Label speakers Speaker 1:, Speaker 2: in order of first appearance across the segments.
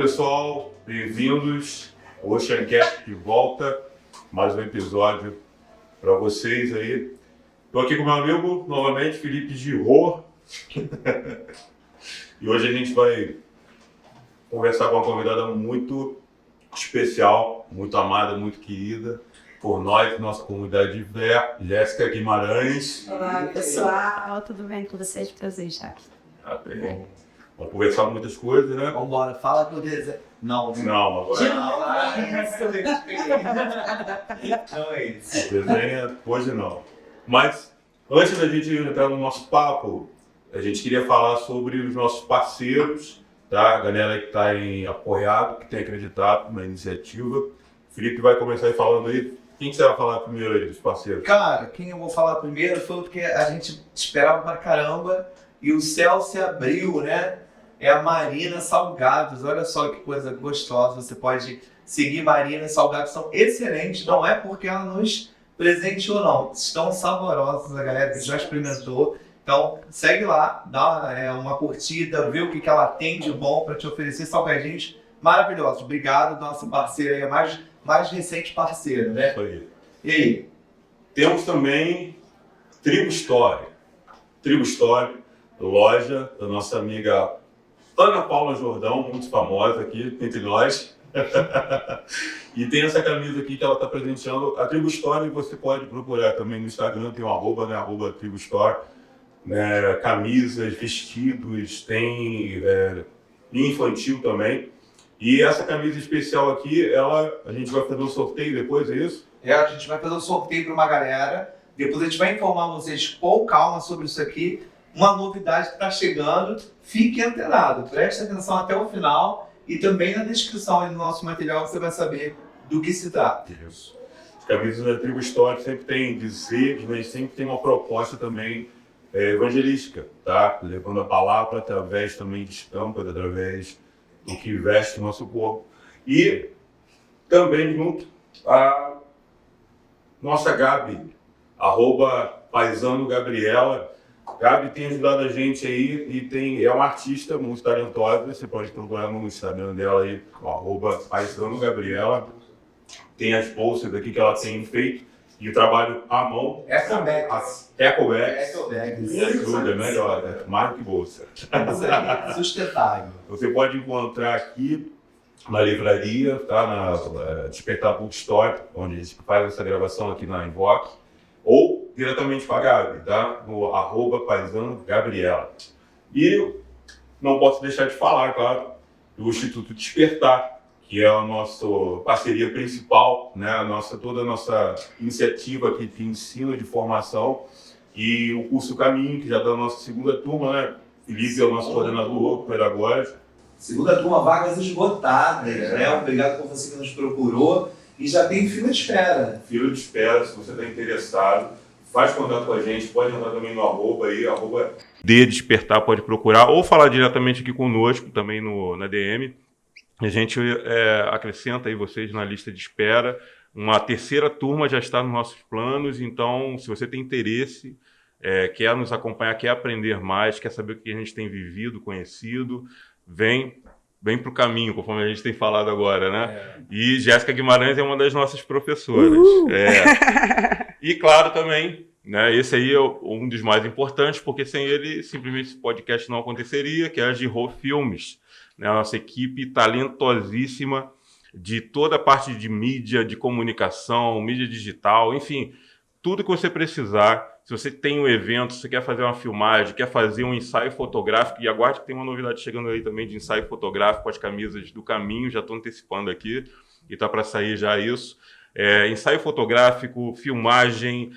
Speaker 1: pessoal, bem-vindos ao Oceancast de volta, mais um episódio para vocês aí. Estou aqui com meu amigo, novamente, Felipe Giraud. E hoje a gente vai conversar com uma convidada muito especial, muito amada, muito querida por nós, nossa comunidade de fé, Jéssica Guimarães.
Speaker 2: Olá, pessoal, tudo bem com vocês? Prazer, Jaque.
Speaker 1: Ah, bem. Vamos conversar muitas coisas, né?
Speaker 3: Vamos embora, fala do desenho. Não,
Speaker 1: agora.
Speaker 3: Não é isso.
Speaker 1: Desenha hoje não. Mas, antes da gente entrar no nosso papo, a gente queria falar sobre os nossos parceiros, tá? A galera que está apoiado, que tem acreditado na iniciativa. O Felipe vai começar aí falando aí. Quem que você vai falar primeiro aí dos parceiros?
Speaker 3: Cara, quem eu vou falar primeiro foi porque a gente esperava pra caramba e o céu se abriu, né? É a Marina Salgados. Olha só que coisa gostosa. Você pode seguir Marina Salgados. São excelentes. Não é porque ela nos presenteou, não. Estão saborosos, a galera que já experimentou. Então, segue lá, dá uma curtida, vê o que ela tem de bom para te oferecer. Salgadinhos maravilhosos. Obrigado, nosso parceiro aí. É mais recente parceiro, né?
Speaker 1: Isso aí.
Speaker 3: E aí?
Speaker 1: Temos também Tribo Story. Tribo Story, loja da nossa amiga Ana Paula Jordão, muito famosa aqui entre nós. E tem essa camisa aqui que ela está presenteando. A Tribo Story você pode procurar também no Instagram, tem um arroba, né? Arroba Tribo Store. Né? Camisas, vestidos, tem linha infantil também. E essa camisa especial aqui, a gente vai fazer um sorteio depois, é isso?
Speaker 3: A gente vai fazer um sorteio para uma galera. Depois a gente vai informar vocês com calma sobre isso aqui. Uma novidade que está chegando. Fique antenado, preste atenção até o final. E também na descrição aí do nosso material você vai saber do que se trata.
Speaker 1: Isso. As camisas da Tribo Story sempre tem dizeres, mas sempre tem uma proposta também evangelística, tá? Levando a palavra através também de estampas, através do que veste o nosso corpo. E também junto a nossa Gabi, arroba Paisano Gabriela. Gabi tem ajudado a gente aí e é uma artista muito talentosa. Você pode procurar no Instagram dela aí, arroba Paisano Gabriela. Tem as bolsas aqui que ela tem feito e o trabalho à mão.
Speaker 3: Ecobags.
Speaker 1: Me ajuda, é melhor, né? Mais do que bolsa.
Speaker 3: Sustentável.
Speaker 1: Você pode encontrar aqui na livraria, tá? Na Despertar Bookstore, onde a gente faz essa gravação aqui na Invoque, ou diretamente com a Gabi, tá? No arroba Paisano Gabriela. E não posso deixar de falar, claro, do Instituto Despertar, que é a nossa parceria principal, né? Toda a nossa iniciativa aqui de ensino, de formação, e o curso Caminho, que já está na nossa segunda turma, né? Felipe é o nosso coordenador pedagógico.
Speaker 3: Segunda turma, vagas esgotadas, né? Obrigado por você que nos procurou. E já tem fila de espera.
Speaker 1: Fila de espera, se você está interessado, faz contato com a gente, pode entrar também no arroba aí, arroba de Despertar, pode procurar, ou falar diretamente aqui conosco, também na DM. A gente acrescenta aí vocês na lista de espera. Uma terceira turma já está nos nossos planos, então se você tem interesse, quer nos acompanhar, quer aprender mais, quer saber o que a gente tem vivido, conhecido, vem para o caminho, conforme a gente tem falado agora, né? E Jéssica Guimarães é uma das nossas professoras. E claro também, né, esse aí é um dos mais importantes, porque sem ele simplesmente esse podcast não aconteceria, que é a Giraud Filmes, né? A nossa equipe talentosíssima de toda a parte de mídia, de comunicação, mídia digital, enfim, tudo que você precisar. Se você tem um evento, se você quer fazer uma filmagem, quer fazer um ensaio fotográfico, e aguarde que tem uma novidade chegando aí também de ensaio fotográfico, as camisas do Caminho, já estou antecipando aqui, e está para sair já isso. Ensaio fotográfico, filmagem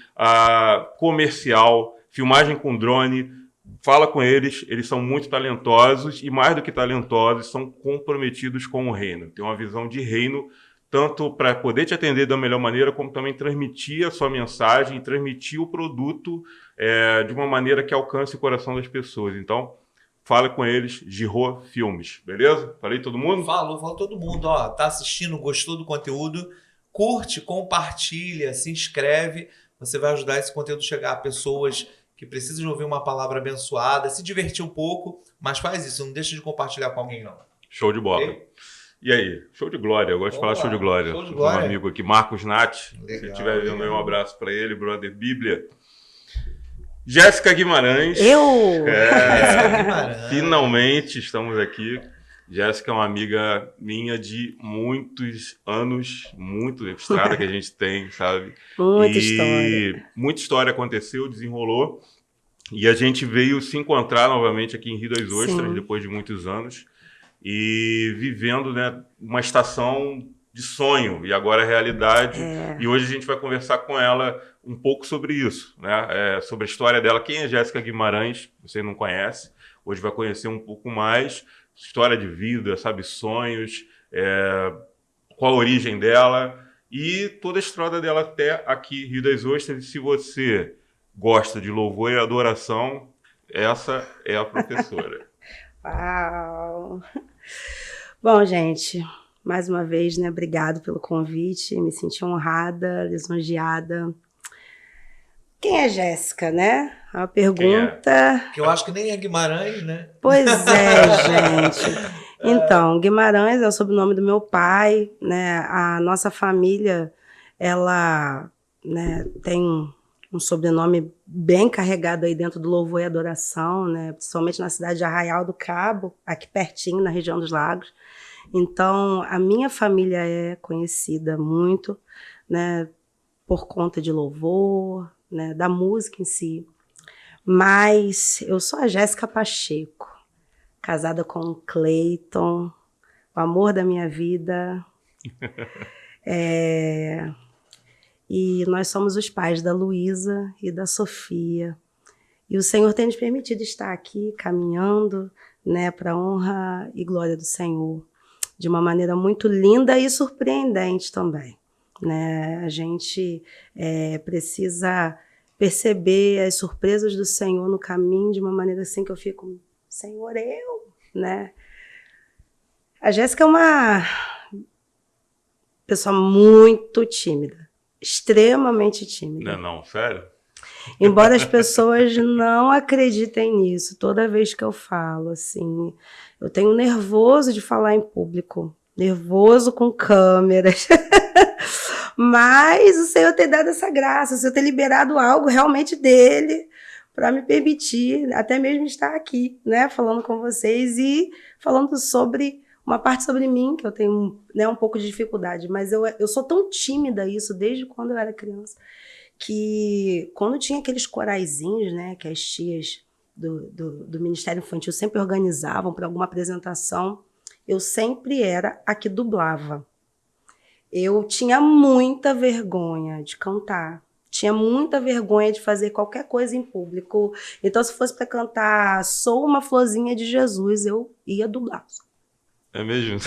Speaker 1: comercial, filmagem com drone, fala com eles são muito talentosos e mais do que talentosos, são comprometidos com o reino. Tem uma visão de reino, tanto para poder te atender da melhor maneira, como também transmitir a sua mensagem, transmitir o produto de uma maneira que alcance o coração das pessoas. Então, fala com eles, Giraud Filmes, beleza? Falei todo mundo?
Speaker 3: Falou todo mundo. Ó, tá assistindo, gostou do conteúdo? Curte, compartilha, se inscreve. Você vai ajudar esse conteúdo a chegar a pessoas que precisam de ouvir uma palavra abençoada, se divertir um pouco, mas faz isso, não deixa de compartilhar com alguém não.
Speaker 1: Show de bola.
Speaker 3: Okay?
Speaker 1: E aí? Show de glória. Eu gosto de falar show de glória.
Speaker 3: Show de
Speaker 1: Um
Speaker 3: glória.
Speaker 1: amigo aqui, Marcos Nath.
Speaker 3: Legal,
Speaker 1: Se estiver vendo aí,
Speaker 3: legal.
Speaker 1: um abraço para ele, brother Bíblia. Jéssica Guimarães.
Speaker 3: Jéssica Guimarães.
Speaker 1: Finalmente estamos aqui. Jéssica é uma amiga minha de muitos anos, muito estrada que a gente tem, sabe?
Speaker 2: Muita história.
Speaker 1: Muita história aconteceu, desenrolou. E a gente veio se encontrar novamente aqui em Rio das Ostras,
Speaker 2: Sim.
Speaker 1: depois de muitos anos. E vivendo, né, uma estação de sonho, e agora é realidade. E hoje a gente vai conversar com ela um pouco sobre isso, né? Sobre a história dela. Quem é Jéssica Guimarães? Você não conhece. Hoje vai conhecer um pouco mais. História de vida, sabe? Sonhos, qual a origem dela e toda a história dela até aqui, Rio das Ostras. E se você gosta de louvor e adoração, essa é a professora.
Speaker 2: Uau! Bom, gente, mais uma vez, né? Obrigado pelo convite. Me senti honrada, lisonjeada. Quem é Jéssica, né? A pergunta...
Speaker 3: Que eu acho que nem é Guimarães, né?
Speaker 2: Pois é, gente. Então, Guimarães é o sobrenome do meu pai, né? A nossa família, ela, né, tem um sobrenome bem carregado aí dentro do louvor e adoração, né? Principalmente na cidade de Arraial do Cabo, aqui pertinho, na região dos Lagos. Então, a minha família é conhecida muito, né, por conta de louvor, né, da música em si. Mas eu sou a Jéssica Pacheco, casada com o Cleiton, o amor da minha vida. E nós somos os pais da Luísa e da Sofia. E o Senhor tem nos permitido estar aqui caminhando, né, para a honra e glória do Senhor, de uma maneira muito linda e surpreendente também, né? A gente precisa perceber as surpresas do Senhor no caminho de uma maneira assim que eu fico, Senhor, né? A Jéssica é uma pessoa muito tímida, extremamente tímida.
Speaker 1: Não, sério?
Speaker 2: Embora as pessoas não acreditem nisso, toda vez que eu falo, assim, eu tenho nervoso de falar em público, nervoso com câmeras. Mas o Senhor ter dado essa graça, o Senhor ter liberado algo realmente dele para me permitir até mesmo estar aqui, né, falando com vocês e falando sobre uma parte sobre mim, que eu tenho, né, um pouco de dificuldade, mas eu sou tão tímida isso desde quando eu era criança, que quando tinha aqueles coraizinhos, né, que as tias do Ministério Infantil sempre organizavam para alguma apresentação, eu sempre era a que dublava. Eu tinha muita vergonha de cantar, tinha muita vergonha de fazer qualquer coisa em público. Então, se fosse para cantar Sou uma Florzinha de Jesus, eu ia dublar.
Speaker 1: É mesmo?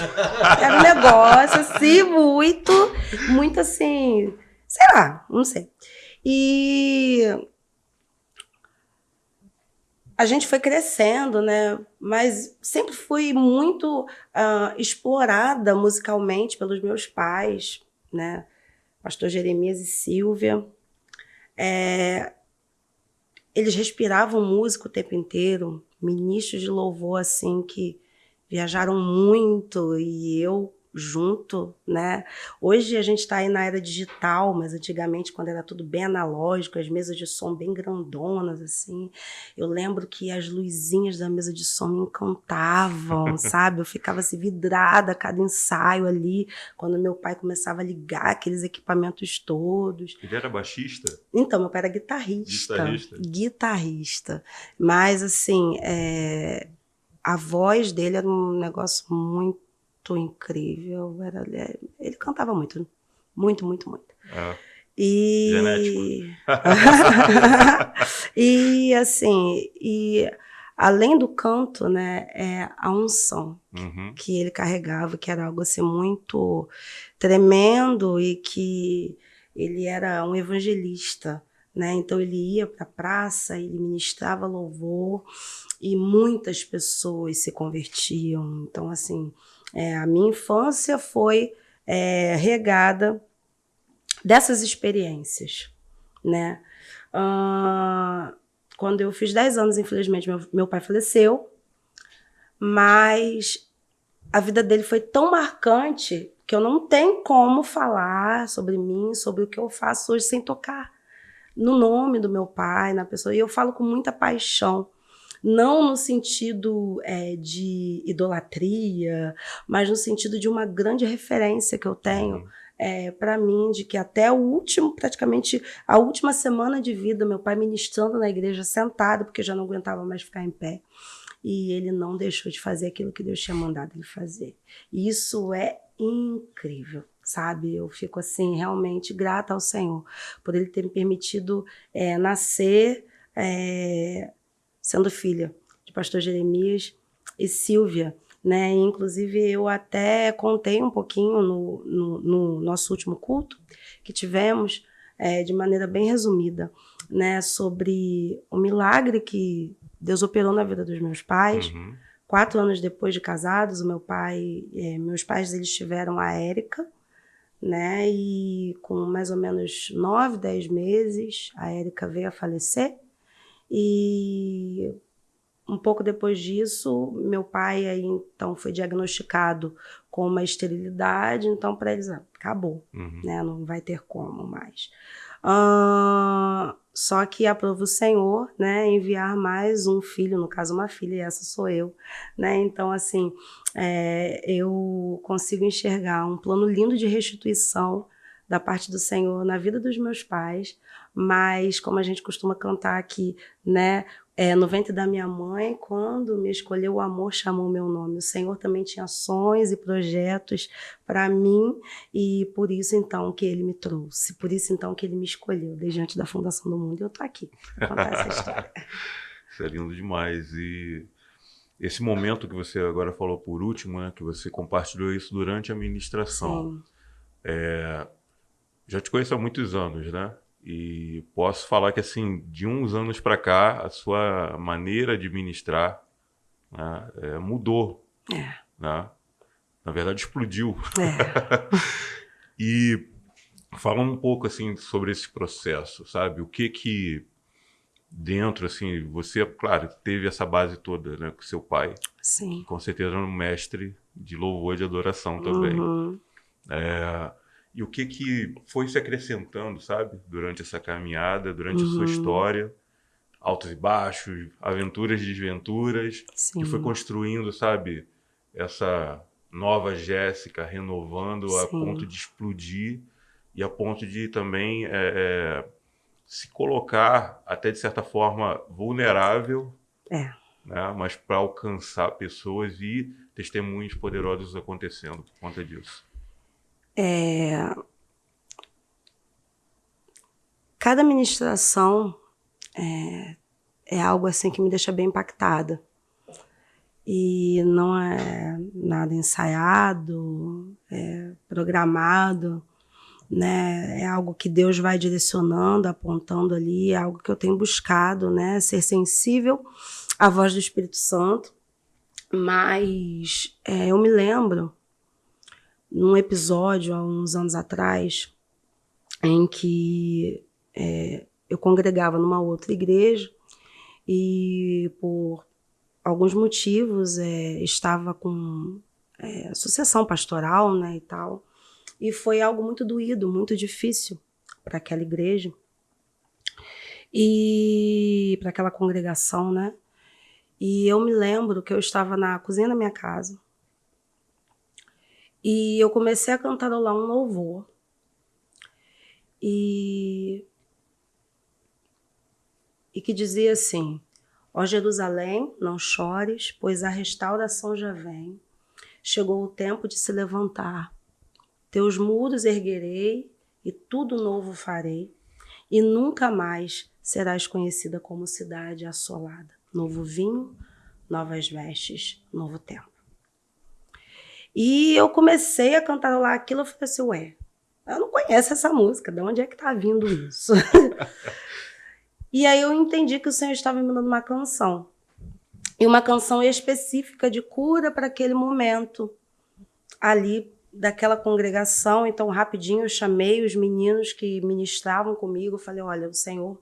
Speaker 2: Era um negócio assim, muito assim, sei lá, não sei. E a gente foi crescendo, né? Mas sempre fui muito explorada musicalmente pelos meus pais, né? Pastor Jeremias e Silvia. Eles respiravam música o tempo inteiro, ministros de louvor assim que viajaram muito e eu junto, né? Hoje a gente está aí na era digital, mas antigamente, quando era tudo bem analógico, as mesas de som bem grandonas, assim, eu lembro que as luzinhas da mesa de som me encantavam, sabe? Eu ficava assim, vidrada a cada ensaio ali, quando meu pai começava a ligar aqueles equipamentos todos.
Speaker 1: Ele era baixista?
Speaker 2: Então, meu pai era guitarrista. Mas, assim, a voz dele era um negócio muito incrível. Ele cantava muito. Muito. E...
Speaker 1: Genético.
Speaker 2: E, assim, além do canto, né, a unção que ele carregava, que era algo assim muito tremendo e que ele era um evangelista, né? Então ele ia para a praça, ele ministrava louvor e muitas pessoas se convertiam. Então, assim, a minha infância foi regada dessas experiências, né? Quando eu fiz 10 anos, infelizmente, meu pai faleceu, mas a vida dele foi tão marcante que eu não tenho como falar sobre mim, sobre o que eu faço hoje sem tocar no nome do meu pai, na pessoa. E eu falo com muita paixão. Não no sentido de idolatria, mas no sentido de uma grande referência que eu tenho para mim, de que até o último, praticamente a última semana de vida, meu pai ministrando na igreja sentado, porque já não aguentava mais ficar em pé. E ele não deixou de fazer aquilo que Deus tinha mandado ele fazer. E isso é incrível, sabe? Eu fico assim, realmente grata ao Senhor por ele ter me permitido nascer sendo filha de pastor Jeremias e Silvia, né? Inclusive, eu até contei um pouquinho no nosso último culto que tivemos, de maneira bem resumida, né? Sobre o milagre que Deus operou na vida dos meus pais. 4 anos depois de casados, meus pais eles tiveram a Érica, né? E com mais ou menos 9, 10 meses, a Érica veio a falecer. E um pouco depois disso, meu pai aí, então, foi diagnosticado com uma esterilidade, então para eles acabou, né? Não vai ter como mais. Só que aprova o Senhor, né, enviar mais um filho, no caso uma filha, e essa sou eu, né? Então, assim, eu consigo enxergar um plano lindo de restituição da parte do Senhor na vida dos meus pais, mas como a gente costuma cantar aqui, né, no ventre da minha mãe, quando me escolheu, o amor chamou o meu nome. O Senhor também tinha sonhos e projetos para mim, e por isso então que ele me trouxe, por isso então que ele me escolheu desde antes da fundação do mundo. E eu tô aqui para contar essa história.
Speaker 1: Isso é lindo demais. E esse momento que você agora falou por último, né, que você compartilhou isso durante a ministração. Já te conheço há muitos anos, né? E posso falar que, assim, de uns anos para cá, a sua maneira de ministrar, né, mudou. Né? Na verdade, explodiu. E fala um pouco, assim, sobre esse processo, sabe? O que dentro, assim, você, claro, teve essa base toda, né, com seu pai.
Speaker 2: Sim.
Speaker 1: Que com certeza era um mestre de louvor e de adoração também. E o que foi se acrescentando, sabe? Durante essa caminhada, durante a sua história, altos e baixos, aventuras e desventuras, que foi construindo, sabe? Essa nova Jéssica, renovando a ponto de explodir e a ponto de também se colocar, até de certa forma, vulnerável, né? Mas para alcançar pessoas e testemunhos poderosos acontecendo por conta disso.
Speaker 2: Cada ministração é algo assim que me deixa bem impactada. E não é nada ensaiado, programado, né? É algo que Deus vai direcionando, apontando ali, é algo que eu tenho buscado, né? Ser sensível à voz do Espírito Santo. Mas eu me lembro num episódio, há uns anos atrás, em que eu congregava numa outra igreja e, por alguns motivos, estava com sucessão pastoral, né, e tal. E foi algo muito doído, muito difícil para aquela igreja e para aquela congregação, né? E eu me lembro que eu estava na cozinha da minha casa e eu comecei a cantarolar um louvor. E que dizia assim: ó Jerusalém, não chores, pois a restauração já vem. Chegou o tempo de se levantar. Teus muros erguerei e tudo novo farei. E nunca mais serás conhecida como cidade assolada. Novo vinho, novas vestes, novo tempo. E eu comecei a cantarolar aquilo, eu falei assim, eu não conheço essa música, de onde é que tá vindo isso? E aí eu entendi que o Senhor estava me dando uma canção. E uma canção específica de cura para aquele momento ali daquela congregação. Então, rapidinho, eu chamei os meninos que ministravam comigo. Falei, olha, o Senhor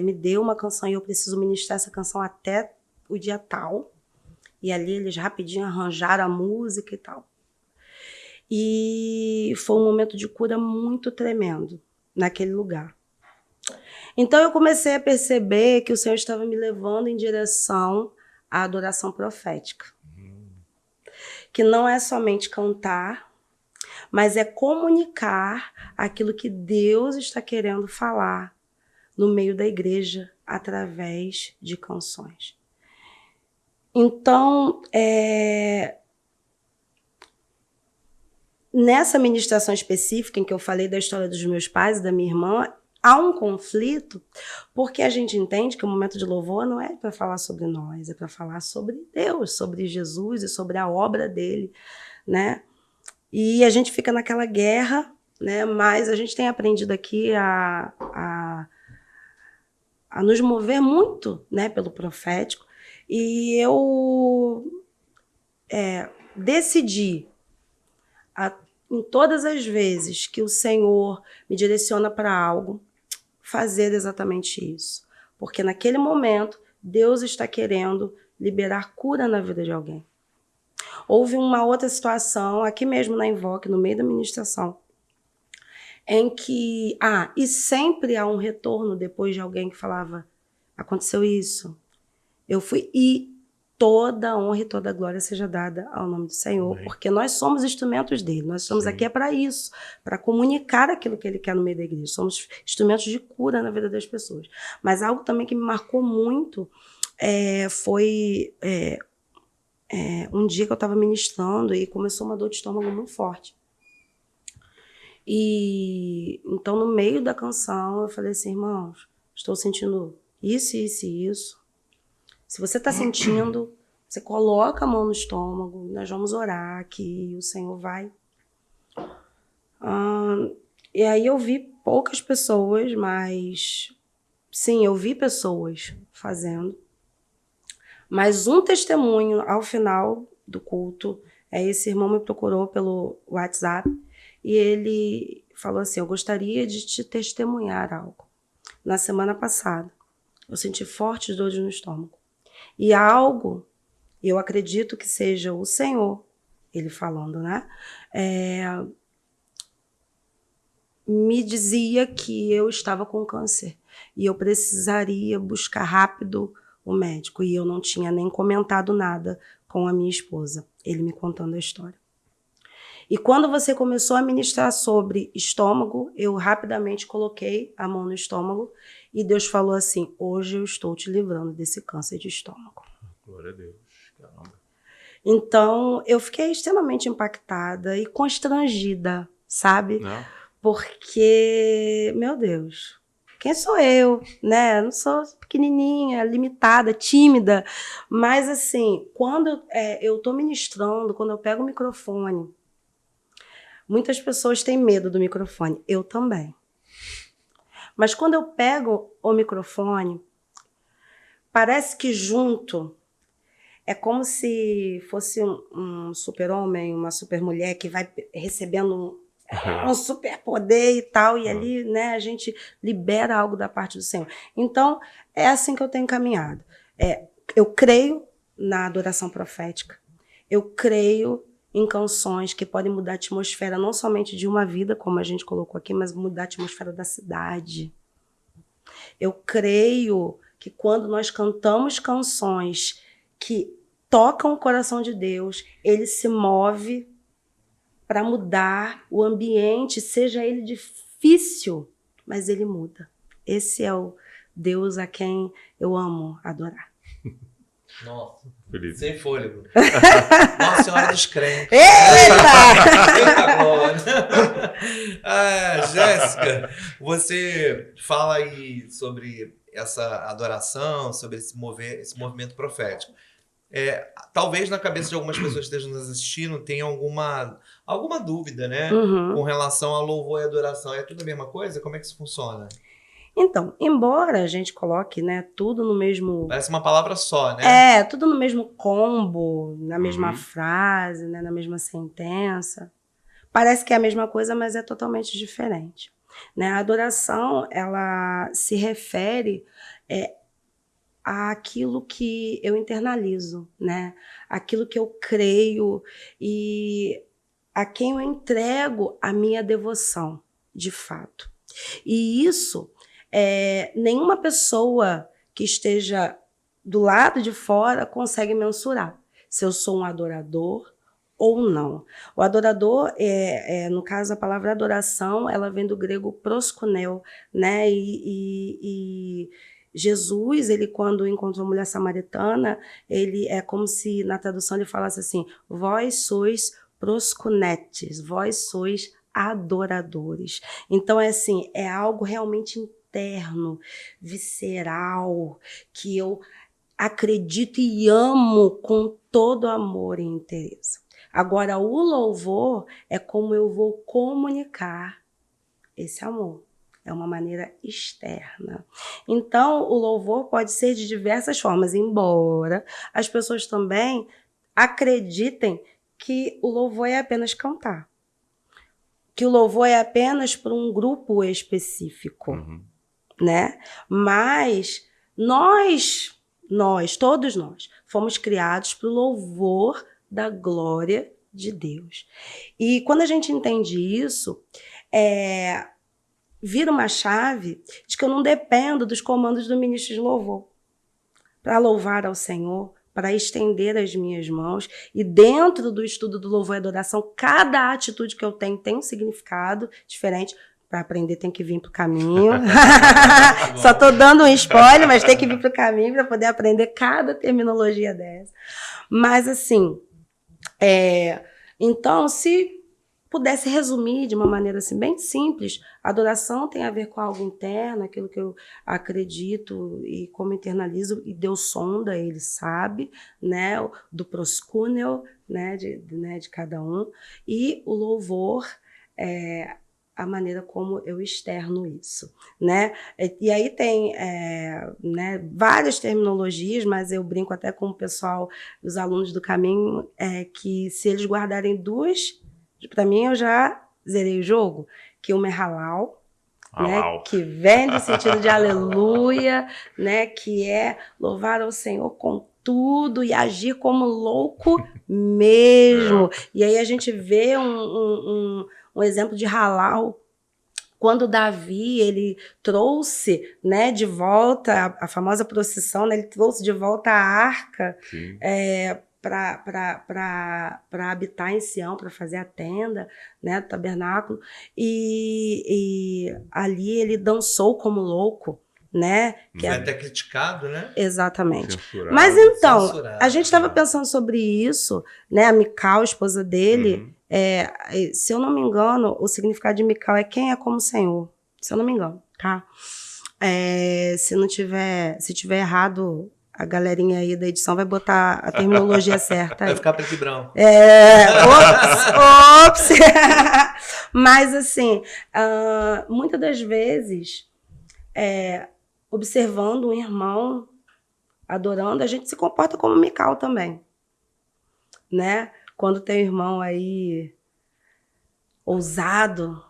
Speaker 2: me deu uma canção e eu preciso ministrar essa canção até o dia tal. E ali eles rapidinho arranjaram a música e tal. E foi um momento de cura muito tremendo naquele lugar. Então eu comecei a perceber que o Senhor estava me levando em direção à adoração profética. Que não é somente cantar, mas é comunicar aquilo que Deus está querendo falar no meio da igreja através de canções. Então, nessa ministração específica em que eu falei da história dos meus pais e da minha irmã, há um conflito, porque a gente entende que o momento de louvor não é para falar sobre nós, é para falar sobre Deus, sobre Jesus e sobre a obra dele, né? E a gente fica naquela guerra, né? Mas a gente tem aprendido aqui a nos mover muito, né, pelo profético. E eu decidi, em todas as vezes que o Senhor me direciona para algo, fazer exatamente isso. Porque naquele momento, Deus está querendo liberar cura na vida de alguém. Houve uma outra situação, aqui mesmo na Invoque, no meio da ministração, em que, e sempre há um retorno depois de alguém que falava, aconteceu isso, eu fui, e toda a honra e toda a glória seja dada ao nome do Senhor, amém, porque nós somos instrumentos dele, nós estamos aqui para isso, para comunicar aquilo que ele quer no meio da igreja, somos instrumentos de cura na vida das pessoas. Mas algo também que me marcou muito foi um dia que eu estava ministrando e começou uma dor de estômago muito forte. E então, no meio da canção, eu falei assim, irmãos, estou sentindo isso, isso e isso. Se você está sentindo, você coloca a mão no estômago, nós vamos orar aqui, e o Senhor vai. E aí eu vi poucas pessoas, mas sim, eu vi pessoas fazendo. Mas um testemunho ao final do culto, esse irmão me procurou pelo WhatsApp e ele falou assim, eu gostaria de te testemunhar algo. Na semana passada, eu senti fortes dores no estômago. E algo, eu acredito que seja o Senhor, ele falando, né? Me dizia que eu estava com câncer e eu precisaria buscar rápido o médico. E eu não tinha nem comentado nada com a minha esposa, ele me contando a história. E quando você começou a ministrar sobre estômago, eu rapidamente coloquei a mão no estômago e Deus falou assim, hoje eu estou te livrando desse câncer de estômago.
Speaker 1: Glória a Deus. Caramba.
Speaker 2: Então, eu fiquei extremamente impactada e constrangida, sabe?
Speaker 1: Não.
Speaker 2: Porque, meu Deus, quem sou eu, né? Eu não sou pequenininha, limitada, tímida, mas assim, quando eu tô ministrando, quando eu pego o microfone, muitas pessoas têm medo do microfone, eu também. Mas quando eu pego o microfone, parece que junto é como se fosse um super-homem, uma super-mulher que vai recebendo um superpoder e tal, e ali, né, a gente libera algo da parte do Senhor. Então, é assim que eu tenho caminhado. Eu creio na adoração profética, eu creio em canções que podem mudar a atmosfera, não somente de uma vida, como a gente colocou aqui, mas mudar a atmosfera da cidade. Eu creio que quando nós cantamos canções que tocam o coração de Deus, ele se move para mudar o ambiente, seja ele difícil, mas ele muda. Esse é o Deus a quem eu amo adorar.
Speaker 3: Nossa,
Speaker 1: Feliz.
Speaker 3: Sem fôlego. Nossa Senhora dos Crentes.
Speaker 2: Eita!
Speaker 3: Eita glória! Jéssica, você fala aí sobre essa adoração, sobre esse movimento profético. Talvez na cabeça de algumas pessoas que estejam nos assistindo tenha alguma dúvida, né?
Speaker 2: Uhum.
Speaker 3: Com relação a louvor e adoração. É tudo a mesma coisa? Como é que isso funciona?
Speaker 2: Então, embora a gente coloque, né, tudo no mesmo...
Speaker 3: Parece uma palavra só, né?
Speaker 2: Tudo no mesmo combo, na mesma frase, né, na mesma sentença. Parece que é a mesma coisa, mas é totalmente diferente. Né? A adoração, ela se refere àquilo que eu internalizo, né? Aquilo que eu creio e a quem eu entrego a minha devoção, de fato. E isso, nenhuma pessoa que esteja do lado de fora consegue mensurar se eu sou um adorador ou não. O adorador, no caso, a palavra adoração, ela vem do grego proskuneo, né? E Jesus, ele quando encontrou a mulher samaritana, ele é como se na tradução ele falasse assim: vós sois proskunetes, vós sois adoradores. Então é assim, é algo realmente interno, visceral, que eu acredito e amo com todo amor e interesse. Agora, o louvor é como eu vou comunicar esse amor. É uma maneira externa. Então, o louvor pode ser de diversas formas, embora as pessoas também acreditem que o louvor é apenas cantar. Que o louvor é apenas para um grupo específico, né? Mas todos nós, fomos criados para o louvor da glória de Deus. E quando a gente entende isso, vira uma chave de que eu não dependo dos comandos do ministro de louvor para louvar ao Senhor, para estender as minhas mãos. E dentro do estudo do louvor e adoração, cada atitude que eu tenho tem um significado diferente. Para aprender tem que vir para o caminho. Só estou dando um spoiler, mas tem que vir para o caminho para poder aprender cada terminologia dessa. Mas assim, então, se pudesse resumir de uma maneira assim, bem simples, a adoração tem a ver com algo interno, aquilo que eu acredito e como internalizo, e Deus sonda, ele sabe, né, do proscúneo, né, de cada um, e o louvor é a maneira como eu externo isso, né? E aí tem né, várias terminologias, mas eu brinco até com o pessoal, os alunos do caminho, que se eles guardarem duas, para mim eu já zerei o jogo, que uma é halal, né, que vem do sentido de aleluia, né, que é louvar ao Senhor com tudo e agir como louco mesmo. E aí a gente vê um exemplo de halal, quando Davi ele trouxe, né, de volta a famosa procissão, né, ele trouxe de volta a arca para habitar em Sião, para fazer a tenda, né, o tabernáculo, e ali ele dançou como louco, né?
Speaker 3: Que foi até criticado, né?
Speaker 2: Exatamente.
Speaker 1: Censurado.
Speaker 2: Mas então,
Speaker 3: Censurado,
Speaker 2: a gente estava pensando sobre isso, né? A Mical, esposa dele, se eu não me engano, o significado de Mical é quem é como o Senhor. Se eu não me engano, tá? Se tiver errado, a galerinha aí da edição vai botar a terminologia certa aí.
Speaker 3: Vai ficar preto e branco.
Speaker 2: Ops! Mas assim, muitas das vezes, observando um irmão adorando, a gente se comporta como Mical também, né? Quando tem um irmão aí ousado,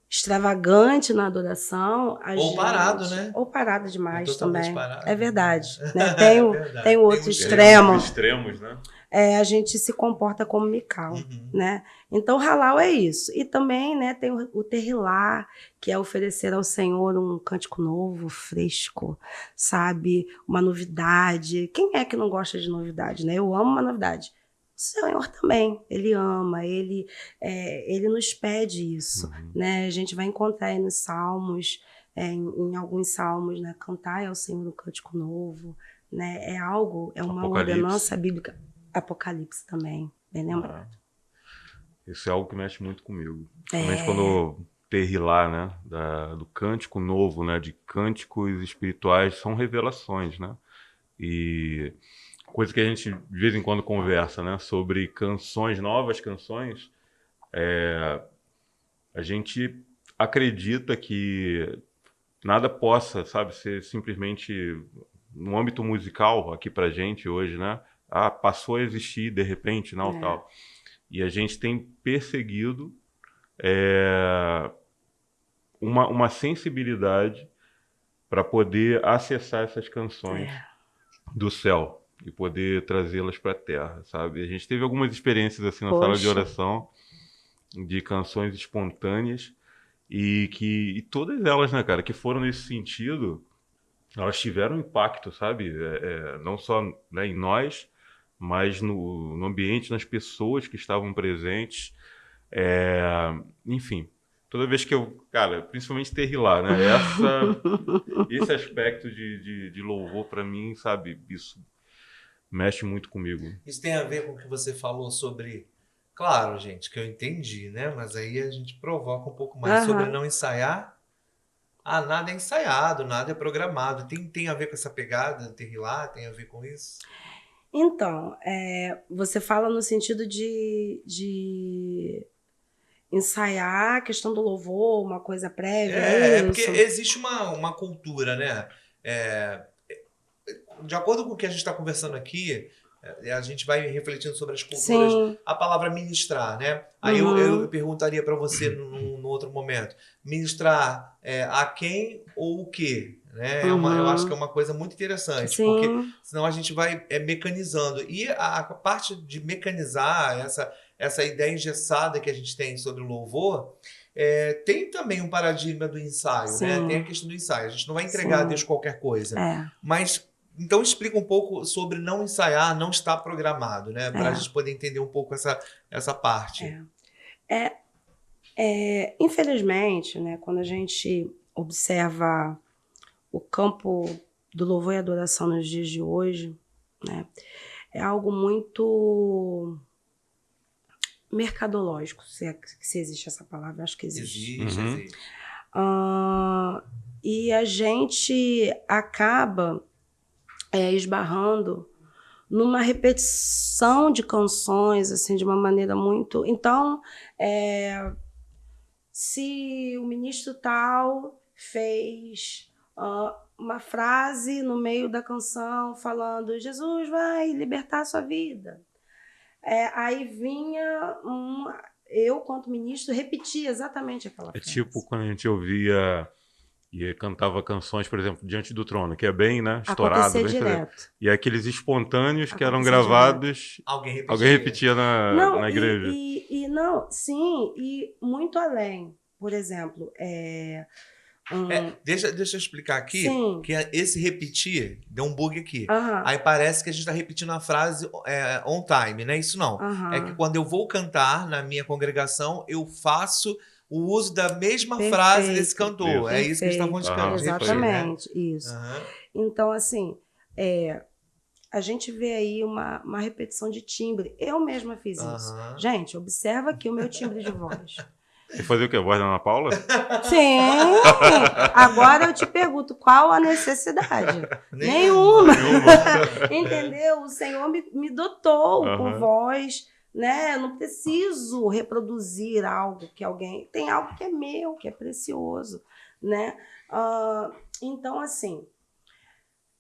Speaker 2: extravagante na adoração,
Speaker 3: Parado, né?
Speaker 2: Ou parado demais também.
Speaker 3: Parado.
Speaker 2: É verdade, né?
Speaker 3: Verdade.
Speaker 2: Tem o outro extremo.
Speaker 1: Extremos, né?
Speaker 2: A gente se comporta como Mical, né? Então, halal é isso. E também, né, tem o terrilá, que é oferecer ao Senhor um cântico novo, fresco, sabe? Uma novidade. Quem é que não gosta de novidade, né? Eu amo uma novidade. O Senhor também, ele ama, ele nos pede isso, né? A gente vai encontrar aí nos Salmos, em alguns Salmos, né? Cantai ao Senhor um cântico novo, né? É uma ordenança bíblica. Apocalipse também, bem lembrado.
Speaker 1: Isso é algo que mexe muito comigo. Principalmente quando terrilá, né? Do cântico novo, né? De cânticos espirituais, são revelações, né? E coisa que a gente de vez em quando conversa, né? Sobre canções, novas canções. A gente acredita que nada possa, sabe, ser simplesmente no âmbito musical aqui pra gente hoje, né? Passou a existir de repente, não, tal. E a gente tem perseguido uma sensibilidade para poder acessar essas canções do céu e poder trazê-las para a terra, sabe? A gente teve algumas experiências assim na sala de
Speaker 2: Poxa.
Speaker 1: oração de canções espontâneas e todas elas, né, cara, que foram nesse sentido, elas tiveram impacto, sabe? Não só, né, em nós, mas no ambiente, nas pessoas que estavam presentes. Enfim, toda vez que eu, cara, principalmente Terrilar, né? Esse aspecto de louvor para mim, sabe? Isso mexe muito comigo.
Speaker 4: Isso tem a ver com o que você falou sobre... Claro, gente, que eu entendi, né? Mas aí a gente provoca um pouco mais sobre
Speaker 2: Aham.
Speaker 4: não ensaiar. Ah, nada é ensaiado, nada é programado. Tem a ver com essa pegada, Terrilar? Tem a ver com isso?
Speaker 2: Então, você fala no sentido de ensaiar a questão do louvor, uma coisa prévia, é
Speaker 4: Porque
Speaker 2: isso?
Speaker 4: existe uma cultura, né? De acordo com o que a gente está conversando aqui, a gente vai refletindo sobre as culturas,
Speaker 2: Sim.
Speaker 4: a palavra ministrar, né? Aí
Speaker 2: Uhum.
Speaker 4: eu perguntaria para você no outro momento, ministrar a quem ou o quê? Né? Eu acho que é uma coisa muito interessante, porque
Speaker 2: Sim.
Speaker 4: senão a gente vai mecanizando. E a parte de mecanizar, essa ideia engessada que a gente tem sobre o louvor, tem também um paradigma do ensaio, né?
Speaker 2: Sim.
Speaker 4: Tem a questão do ensaio. A gente não vai entregar a
Speaker 2: Sim.
Speaker 4: Deus qualquer coisa.
Speaker 2: É.
Speaker 4: Mas, então explica um pouco sobre não ensaiar, não estar programado, né? Para a gente poder entender um pouco essa parte.
Speaker 2: Infelizmente, né, quando a gente observa o campo do louvor e adoração nos dias de hoje, né, é algo muito mercadológico, se existe essa palavra, acho que existe.
Speaker 4: Existe.
Speaker 2: E a gente acaba esbarrando numa repetição de canções, assim, de uma maneira muito... Então, se o ministro tal fez uma frase no meio da canção falando Jesus vai libertar a sua vida, aí vinha eu, quanto ministro, repetia exatamente aquela frase.
Speaker 1: Tipo quando a gente ouvia e cantava canções, por exemplo, Diante do Trono, que é bem, né, estourado.
Speaker 2: Acontecer
Speaker 1: bem
Speaker 2: direto.
Speaker 1: E aqueles espontâneos que eram
Speaker 2: Acontecer
Speaker 1: gravados,
Speaker 4: Alguém
Speaker 1: alguém repetia na igreja.
Speaker 2: Não, sim, e muito além. Por exemplo,
Speaker 4: Deixa eu explicar aqui,
Speaker 2: Sim.
Speaker 4: que esse repetir deu um bug aqui.
Speaker 2: Aham.
Speaker 4: Aí parece que a gente está repetindo a frase on time, né? Isso não.
Speaker 2: Aham.
Speaker 4: É que quando eu vou cantar na minha congregação, eu faço o uso da mesma
Speaker 2: Perfeito.
Speaker 4: frase desse cantor.
Speaker 1: Isso.
Speaker 4: É isso que a gente está falando de
Speaker 1: Aham.
Speaker 4: repetir, né?
Speaker 2: Exatamente, isso.
Speaker 4: Aham.
Speaker 2: Então, assim, a gente vê aí uma repetição de timbre. Eu mesma fiz isso.
Speaker 4: Aham.
Speaker 2: Gente, observa aqui o meu timbre de voz.
Speaker 1: E fazia o quê? A voz da Ana Paula?
Speaker 2: Sim! Agora eu te pergunto, qual a necessidade? Nenhuma. Entendeu? O Senhor me dotou com
Speaker 1: Aham.
Speaker 2: voz, né? Eu não preciso reproduzir algo que alguém... Tem algo que é meu, que é precioso, né? Então, assim,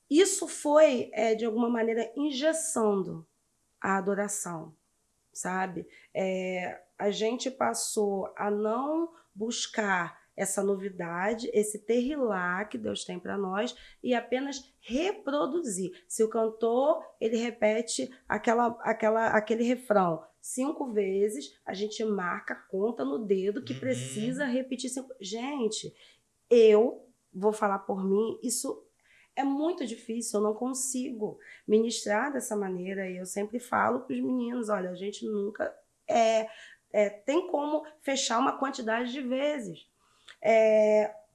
Speaker 2: isso foi, de alguma maneira, engessando a adoração, sabe? A gente passou a não buscar essa novidade, esse terrilar que Deus tem para nós e apenas reproduzir. Se o cantor ele repete aquele refrão 5 vezes, a gente marca, conta no dedo que precisa repetir 5. Gente, eu vou falar por mim, isso é muito difícil, eu não consigo ministrar dessa maneira. E eu sempre falo para os meninos, olha, a gente nunca tem como fechar uma quantidade de vezes.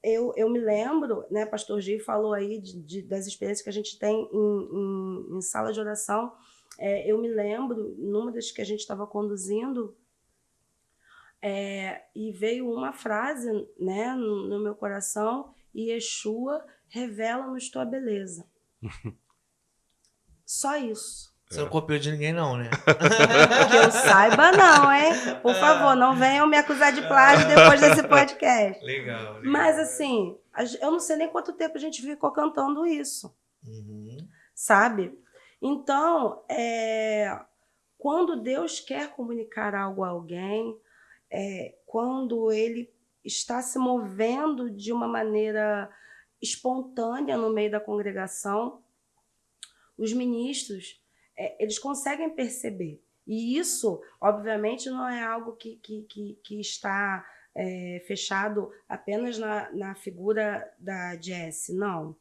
Speaker 2: Eu me lembro, né, Pastor Gi falou aí das experiências que a gente tem em sala de oração. Eu me lembro, numa das que a gente estava conduzindo, e veio uma frase, né, no meu coração: Yeshua, revela-nos tua beleza. Só isso.
Speaker 4: Você não copiou de ninguém, não, né?
Speaker 2: Que eu saiba, não, hein? Por favor, não venham me acusar de plágio depois desse podcast.
Speaker 4: Legal.
Speaker 2: Mas, assim, eu não sei nem quanto tempo a gente ficou cantando isso.
Speaker 4: Uhum.
Speaker 2: Sabe? Então, quando Deus quer comunicar algo a alguém, quando Ele está se movendo de uma maneira espontânea no meio da congregação, os ministros, eles conseguem perceber. E isso, obviamente, não é algo que está fechado apenas na figura da Jessie, não.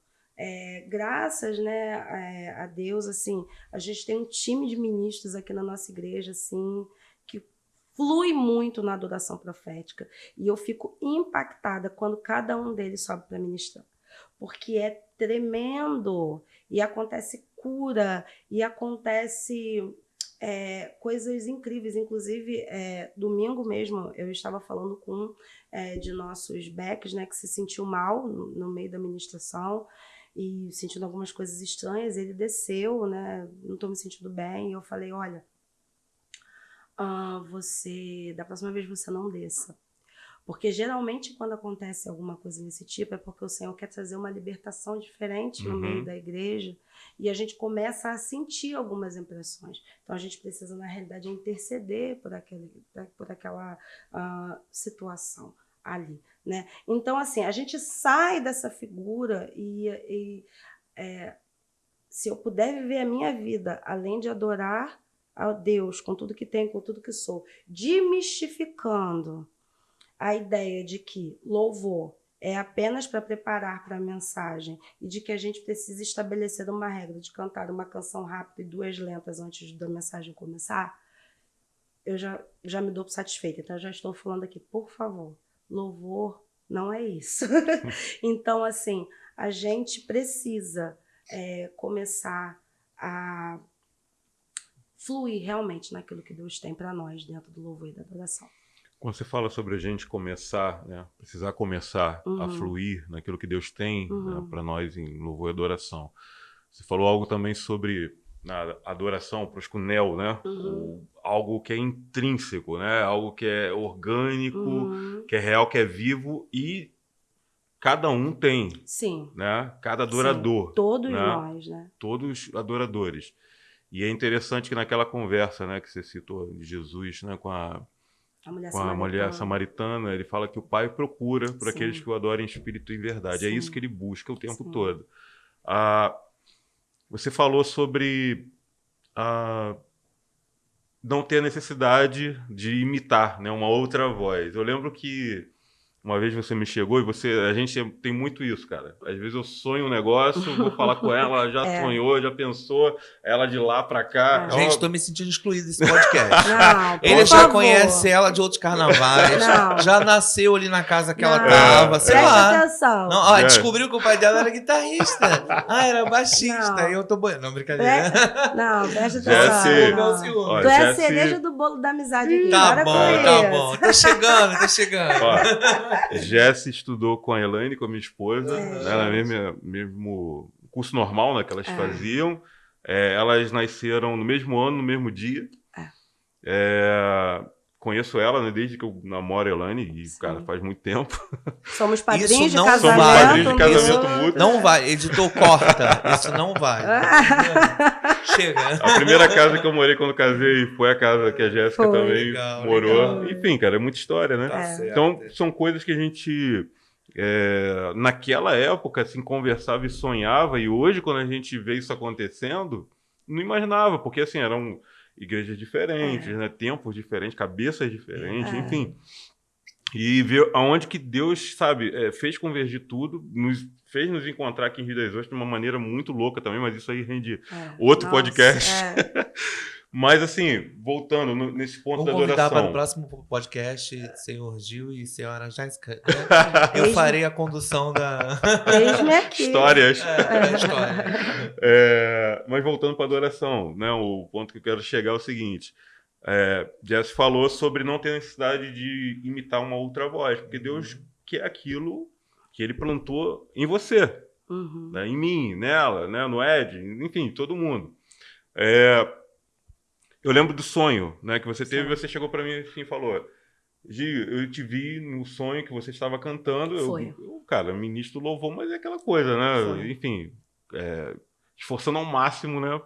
Speaker 2: Graças, né, a Deus, assim, a gente tem um time de ministros aqui na nossa igreja, assim, que flui muito na adoração profética. E eu fico impactada quando cada um deles sobe para ministrar. Porque é tremendo. E acontece cura, e acontece coisas incríveis. Inclusive, domingo mesmo, eu estava falando com um de nossos backs, né, que se sentiu mal no meio da ministração e sentindo algumas coisas estranhas. Ele desceu, né, não estou me sentindo bem, e eu falei, olha, da próxima vez você não desça. Porque geralmente quando acontece alguma coisa desse tipo é porque o Senhor quer trazer uma libertação diferente no meio da igreja, e a gente começa a sentir algumas impressões. Então a gente precisa, na realidade, interceder por aquela situação ali, né? Então, assim, a gente sai dessa figura e se eu puder viver a minha vida além de adorar a Deus com tudo que tenho, com tudo que sou, demistificando a ideia de que louvor é apenas para preparar para a mensagem e de que a gente precisa estabelecer uma regra de cantar uma canção rápida e 2 lentas antes da mensagem começar, eu já me dou por satisfeita. Então, eu já estou falando aqui, por favor, louvor não é isso. Então, assim, a gente precisa começar a fluir realmente naquilo que Deus tem para nós dentro do louvor e da adoração.
Speaker 1: Quando você fala sobre a gente começar, né, precisar começar a fluir naquilo que Deus tem, né, para nós em louvor e adoração, você falou algo também sobre a adoração, proskunel, né? Algo que é intrínseco, né? Algo que é orgânico, que é real, que é vivo, e cada um tem.
Speaker 2: Sim.
Speaker 1: Né? Cada adorador.
Speaker 2: Sim. Todos,
Speaker 1: né?
Speaker 2: nós, né?
Speaker 1: Todos adoradores. E é interessante que naquela conversa, né, que você citou de Jesus, né, com a mulher samaritana, ele fala que o Pai procura por aqueles que o adorem em espírito e em verdade.
Speaker 2: Sim.
Speaker 1: É isso que ele busca o tempo todo. Você falou sobre não ter a necessidade de imitar, né, uma outra voz. Eu lembro que uma vez você me chegou e a gente tem muito isso, cara. Às vezes eu sonho um negócio, vou falar com ela já sonhou, já pensou, ela de lá pra cá.
Speaker 4: Gente, tô me sentindo excluído desse podcast.
Speaker 2: Não,
Speaker 4: Ele já conhece ela de outros carnavais, já nasceu ali na casa que ela tava, sei lá.
Speaker 2: Presta atenção.
Speaker 4: Não, descobriu que o pai dela era guitarrista. era baixista. E eu tô boiando. Não, brincadeira.
Speaker 2: Não, presta
Speaker 4: atenção.
Speaker 2: Tu é a cereja do bolo da amizade aqui.
Speaker 4: Tá bom. Tô chegando.
Speaker 1: Ó, Jessie estudou com a Elaine, com a minha esposa, né, mesmo curso normal, né, que elas faziam. Elas nasceram no mesmo ano, no mesmo dia. Conheço ela, né, desde que eu namoro a Elaine, e, cara, faz muito tempo.
Speaker 2: Somos padrinhos de
Speaker 4: não
Speaker 2: casamento.
Speaker 4: Somos
Speaker 1: padrinhos de casamento mútuo.
Speaker 4: Não vai, editor, corta. Isso não vai. Chega.
Speaker 1: A primeira casa que eu morei quando casei foi a casa que a Jéssica também morou.
Speaker 4: Legal.
Speaker 1: Enfim, cara, é muita história, né? Então, são coisas que a gente, naquela época, assim, conversava e sonhava, e hoje, quando a gente vê isso acontecendo, não imaginava, porque, assim, eram igrejas diferentes, né? Tempos diferentes, cabeças diferentes, enfim. E ver aonde que Deus, sabe, fez convergir tudo, fez nos encontrar aqui em Rio das Ostras de uma maneira muito louca também, mas isso aí rende outro podcast. Mas, assim, voltando nesse ponto da adoração.
Speaker 4: Vou convidar para o próximo podcast, senhor Gil e senhora Jéssica. Eu farei a condução da...
Speaker 2: Eis-me aqui.
Speaker 1: Histórias.
Speaker 4: História.
Speaker 1: Mas voltando para a adoração, né, o ponto que eu quero chegar é o seguinte. Jess falou sobre não ter necessidade de imitar uma outra voz, porque Deus quer aquilo que ele plantou em você, né, em mim, nela, né, no Ed, enfim, todo mundo. Eu lembro do sonho, né, que você teve. Você chegou para mim assim, e falou: Gi, eu te vi no sonho que você estava cantando. Eu, cara, ministro louvor, mas é aquela coisa, né? Enfim, esforçando ao máximo, né,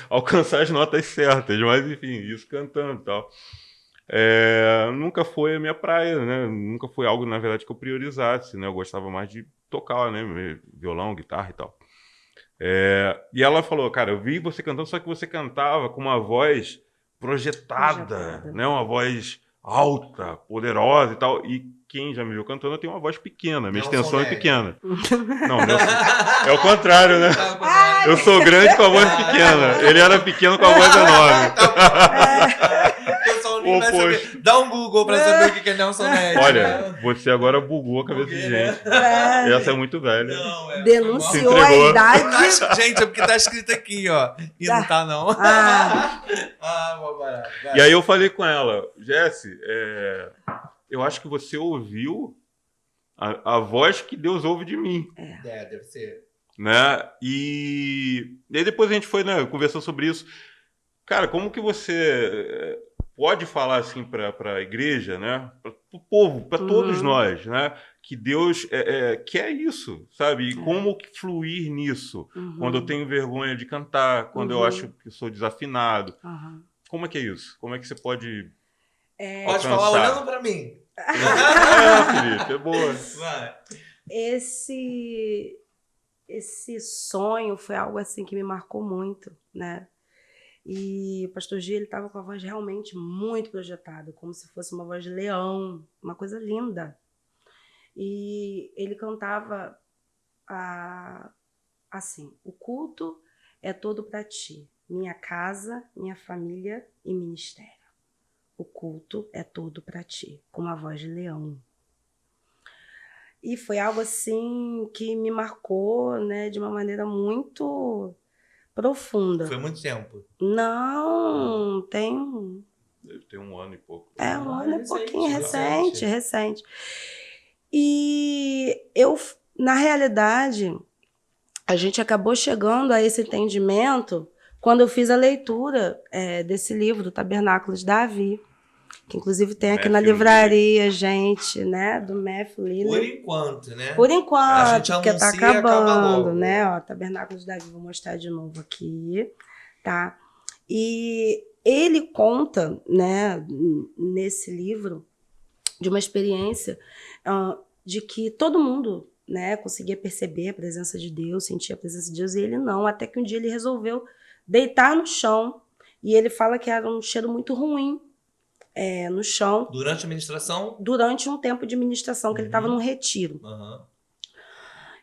Speaker 1: alcançar as notas certas, mas enfim, isso cantando e tal. nunca foi a minha praia, né? Nunca foi algo, na verdade, que eu priorizasse, né? Eu gostava mais de tocar, né? Violão, guitarra e tal. E ela falou, cara, eu vi você cantando, só que você cantava com uma voz projetada, né? Uma voz alta, poderosa e tal. E quem já me viu cantando, eu tenho uma voz pequena, minha extensão é pequena. Não, é o contrário, né? Eu sou grande com a voz pequena. Ele era pequeno com a voz enorme.
Speaker 4: O pessoal vai saber. Dá um Google pra saber o que é Nelson Ned.
Speaker 1: Olha, você agora bugou a cabeça de gente. Essa é muito velha.
Speaker 4: Não,
Speaker 2: denunciou a idade.
Speaker 4: Gente, é porque tá escrito aqui, ó. E não tá, não. Uma barata.
Speaker 1: E aí eu falei com ela, Jessi, eu acho que você ouviu a voz que Deus ouve de mim.
Speaker 4: Deve ser.
Speaker 1: Né? E aí depois a gente foi, né, conversou sobre isso. Cara, como que você pode falar assim para a igreja, né, para o povo, para todos nós, né, que Deus quer isso, sabe? E como fluir nisso? Quando eu tenho vergonha de cantar, quando eu acho que sou desafinado. Como é que é isso? Como é que você pode
Speaker 4: Pode falar olhando para mim.
Speaker 1: Felipe, é boa.
Speaker 4: Vai.
Speaker 2: Esse sonho foi algo assim que me marcou muito, né? E o pastor Gia, ele estava com a voz realmente muito projetada, como se fosse uma voz de leão, uma coisa linda. E ele cantava assim: o culto é todo para ti, minha casa, minha família e ministério. O culto é todo para ti, com uma voz de leão. E foi algo assim que me marcou, né, de uma maneira muito profunda.
Speaker 4: Foi muito tempo?
Speaker 2: Não, tem...
Speaker 1: Deve ter 1 ano e pouco.
Speaker 2: 1 ano e pouquinho, recente. E eu, na realidade, a gente acabou chegando a esse entendimento quando eu fiz a leitura desse livro, do Tabernáculo de Davi, que inclusive tem aqui na livraria, gente, né, do Matthew Lilley.
Speaker 4: Por enquanto, né?
Speaker 2: Por enquanto, porque tá acabando, né, ó, Tabernáculo de Davi, vou mostrar de novo aqui, tá? E ele conta, né, nesse livro, de uma experiência de que todo mundo, né, conseguia perceber a presença de Deus, sentir a presença de Deus, e ele não, até que um dia ele resolveu deitar no chão, e ele fala que era um cheiro muito ruim, no chão.
Speaker 4: Durante a ministração?
Speaker 2: Durante um tempo de ministração, que ele estava num retiro.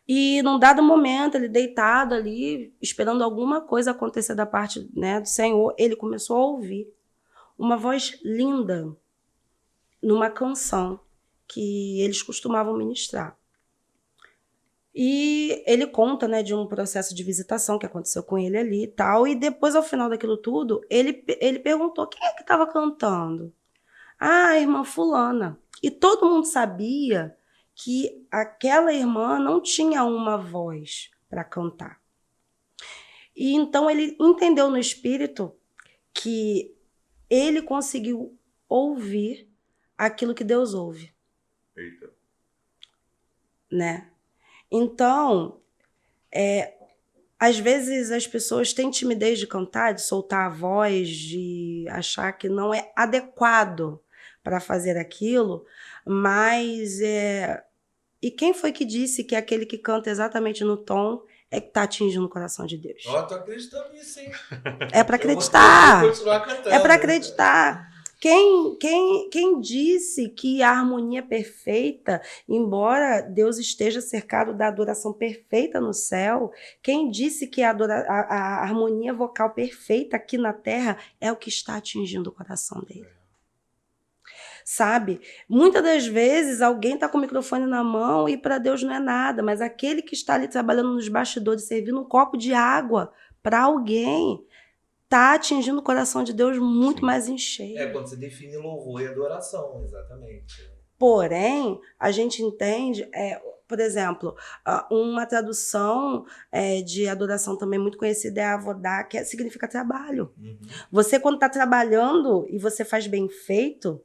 Speaker 2: E num dado momento, ele deitado ali, esperando alguma coisa acontecer da parte, né, do Senhor, ele começou a ouvir uma voz linda numa canção que eles costumavam ministrar. E ele conta, né, de um processo de visitação que aconteceu com ele ali e tal, e depois, ao final daquilo tudo, ele perguntou quem é que estava cantando. A irmã fulana. E todo mundo sabia que aquela irmã não tinha uma voz para cantar. E então ele entendeu no espírito que ele conseguiu ouvir aquilo que Deus ouve.
Speaker 1: Eita.
Speaker 2: Né? Então, às vezes as pessoas têm timidez de cantar, de soltar a voz, de achar que não é adequado para fazer aquilo, mas e quem foi que disse que aquele que canta exatamente no tom é que está atingindo o coração de Deus?
Speaker 4: Ó, tô acreditando nisso, hein?
Speaker 2: É para acreditar.
Speaker 4: Eu vou continuar cantando.
Speaker 2: É para acreditar. Quem disse que a harmonia perfeita, embora Deus esteja cercado da adoração perfeita no céu, quem disse que a harmonia vocal perfeita aqui na terra é o que está atingindo o coração dele? Sabe? Muitas das vezes alguém está com o microfone na mão e para Deus não é nada, mas aquele que está ali trabalhando nos bastidores, servindo um copo de água para alguém, está atingindo o coração de Deus muito mais em cheio.
Speaker 4: Quando você define louvor e adoração, exatamente.
Speaker 2: Porém, a gente entende, por exemplo, uma tradução de adoração também muito conhecida é a avodá, que significa trabalho. Você, quando está trabalhando e você faz bem feito,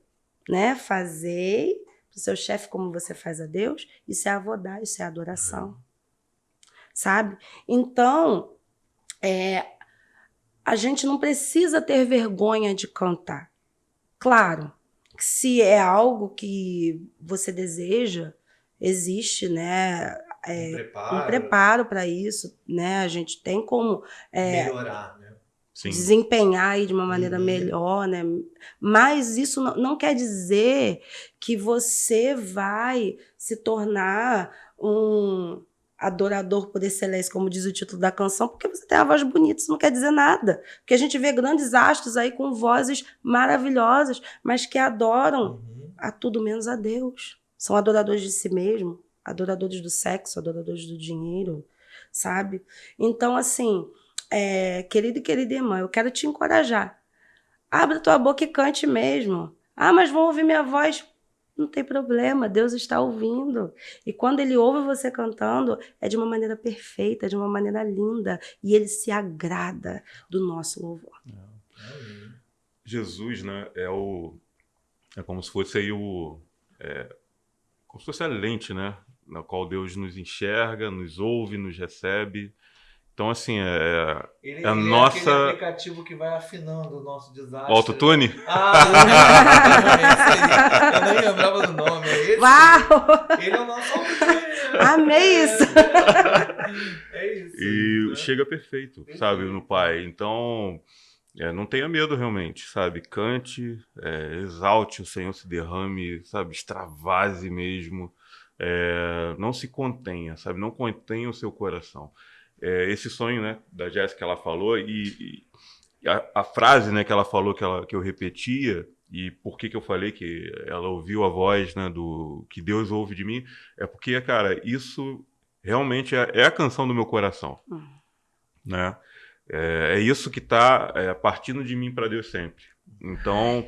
Speaker 2: né? Fazei para o seu chefe como você faz a Deus, isso é avodá, isso é adoração. Sabe? Então, a gente não precisa ter vergonha de cantar. Claro, se é algo que você deseja, existe, né, um preparo para isso, né? A gente tem como
Speaker 4: melhorar, né?
Speaker 1: Sim.
Speaker 2: desempenhar aí de uma maneira melhor, né? Mas isso não quer dizer que você vai se tornar um adorador por excelência, como diz o título da canção, porque você tem a voz bonita, isso não quer dizer nada. Porque a gente vê grandes astros aí com vozes maravilhosas, mas que adoram a tudo menos a Deus. São adoradores de si mesmo, adoradores do sexo, adoradores do dinheiro, sabe? Então, assim, querido e querida irmã, eu quero te encorajar. Abra tua boca e cante mesmo. Ah, mas vão ouvir minha voz. Não tem problema, Deus está ouvindo. E quando Ele ouve você cantando, é de uma maneira perfeita, de uma maneira linda. E Ele se agrada do nosso louvor.
Speaker 1: Jesus, né, é como se fosse aí como se fosse a lente, né, na qual Deus nos enxerga, nos ouve, nos recebe. Então, assim,
Speaker 4: Ele
Speaker 1: a
Speaker 4: é
Speaker 1: nossa...
Speaker 4: aquele aplicativo que vai afinando o nosso desastre.
Speaker 1: O autotune?
Speaker 4: Eu nem lembrava do nome. Esse,
Speaker 2: Uau!
Speaker 4: ele é o nosso autotune.
Speaker 2: Amei isso!
Speaker 4: É isso.
Speaker 1: E
Speaker 4: né?
Speaker 1: chega perfeito, sabe, no Pai. Então, não tenha medo realmente, sabe? Cante, exalte o Senhor, se derrame, sabe? Extravase mesmo. Não se contenha, sabe? Não contenha o seu coração. Esse sonho, né, da Jéssica, ela falou, e a frase, né, que ela falou, que eu repetia, e por que eu falei que ela ouviu a voz, né, que Deus ouve de mim, é porque, cara, isso realmente é a canção do meu coração, né? É isso que está partindo de mim para Deus sempre. Então,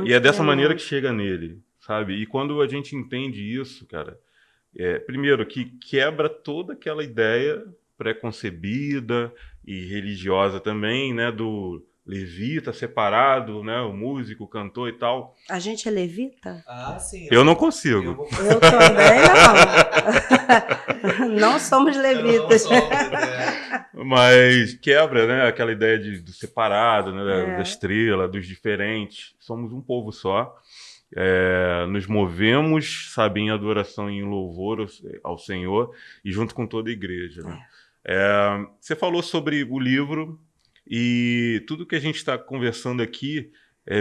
Speaker 1: e é dessa maneira que chega nele, sabe? E quando a gente entende isso, cara, primeiro, que quebra toda aquela ideia pré-concebida e religiosa também, né, do levita separado, né, o músico, o cantor e tal.
Speaker 2: A gente é levita?
Speaker 4: Ah, sim.
Speaker 1: Eu não consigo.
Speaker 2: Eu também não. Não somos levitas.
Speaker 4: Não somos,
Speaker 1: Mas quebra, né, aquela ideia do separado, né, da estrela, dos diferentes. Somos um povo só. Nos movemos, sabe, em adoração e em louvor ao Senhor e junto com toda a igreja, né? Você falou sobre o livro e tudo que a gente está conversando aqui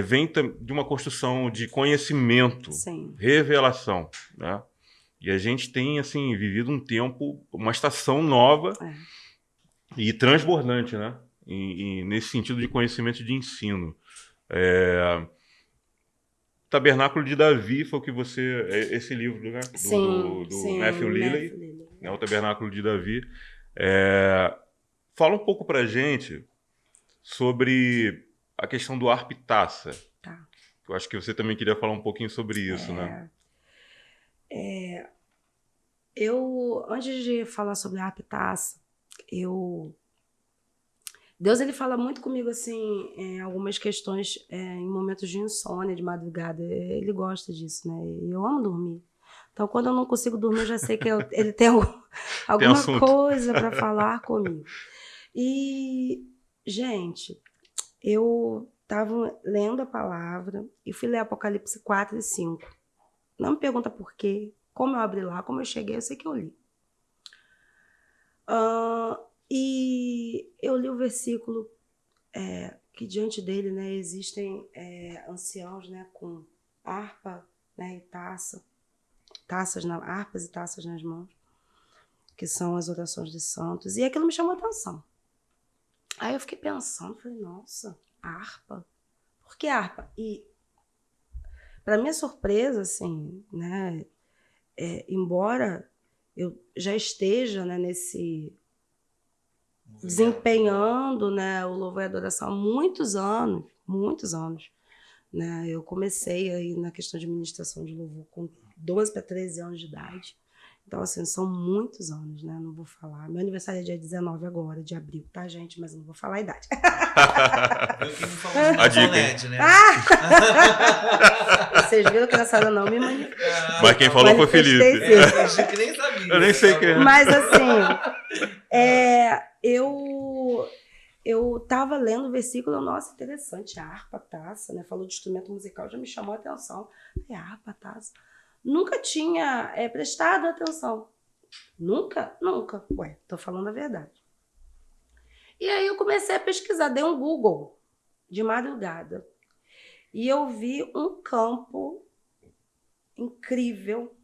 Speaker 1: vem de uma construção de conhecimento,
Speaker 2: Sim.
Speaker 1: revelação, né? E a gente tem, assim, vivido um tempo, uma estação nova e transbordante, né? Nesse sentido de conhecimento e de ensino. Tabernáculo de Davi foi o que esse livro, né? Do Matthew Lilley, né? O Tabernáculo de Davi. Fala um pouco pra gente sobre a questão do arpa e taça.
Speaker 2: Tá.
Speaker 1: Eu acho que você também queria falar um pouquinho sobre isso, né?
Speaker 2: Antes de falar sobre arpa e taça, Deus, ele fala muito comigo, assim, em algumas questões, em momentos de insônia, de madrugada. Ele gosta disso, né? E eu amo dormir. Então, quando eu não consigo dormir, eu já sei que ele tem alguma coisa para falar comigo. E, gente, eu estava lendo a palavra e fui ler Apocalipse 4 e 5. Não me pergunta por quê, como eu abri lá, como eu cheguei, eu sei que eu li. E eu li o versículo que diante dele, né, existem anciãos, né, com harpa, né, e harpas e taças nas mãos, que são as orações dos santos. E aquilo me chamou a atenção. Aí eu fiquei pensando, falei, nossa, harpa? Por que harpa? E, para minha surpresa, assim, né, embora eu já esteja, né, desempenhando, né, o louvor e a adoração há muitos anos, né? Eu comecei aí na questão de ministração de louvor com 12 para 13 anos de idade. Então, assim, são muitos anos, né? Não vou falar. Meu aniversário é dia 19 agora, de abril, tá, gente? Mas eu não vou falar a idade.
Speaker 1: A dica,
Speaker 4: né?
Speaker 2: Vocês viram que essa não me manifestou.
Speaker 1: Mas quem falou foi Felipe.
Speaker 4: Eu nem sabia.
Speaker 1: Eu nem sei quem é.
Speaker 2: Mas, assim, eu eu estava lendo o versículo, nossa, interessante, a harpa, taça, né? Falou de instrumento musical, já me chamou a atenção. Harpa, taça. Nunca tinha prestado atenção. Nunca? Nunca. Ué, tô falando a verdade. E aí eu comecei a pesquisar, dei um Google de madrugada. E eu vi um campo incrível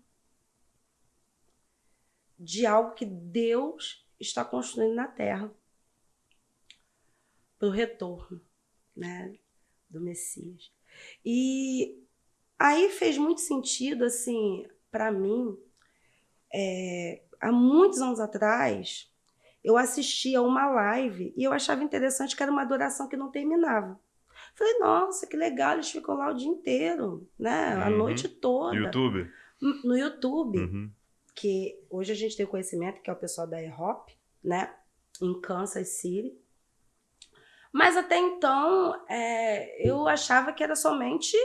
Speaker 2: de algo que Deus está construindo na Terra para o retorno, né, do Messias. E aí fez muito sentido, assim, para mim, há muitos anos atrás, eu assistia uma live e eu achava interessante que era uma adoração que não terminava. Falei, nossa, que legal, eles ficam lá o dia inteiro, né, a noite toda.
Speaker 1: No YouTube?
Speaker 2: No YouTube.
Speaker 1: Uhum.
Speaker 2: Que hoje a gente tem o conhecimento que é o pessoal da E-Hop, né, em Kansas City. Mas até então eu achava que era somente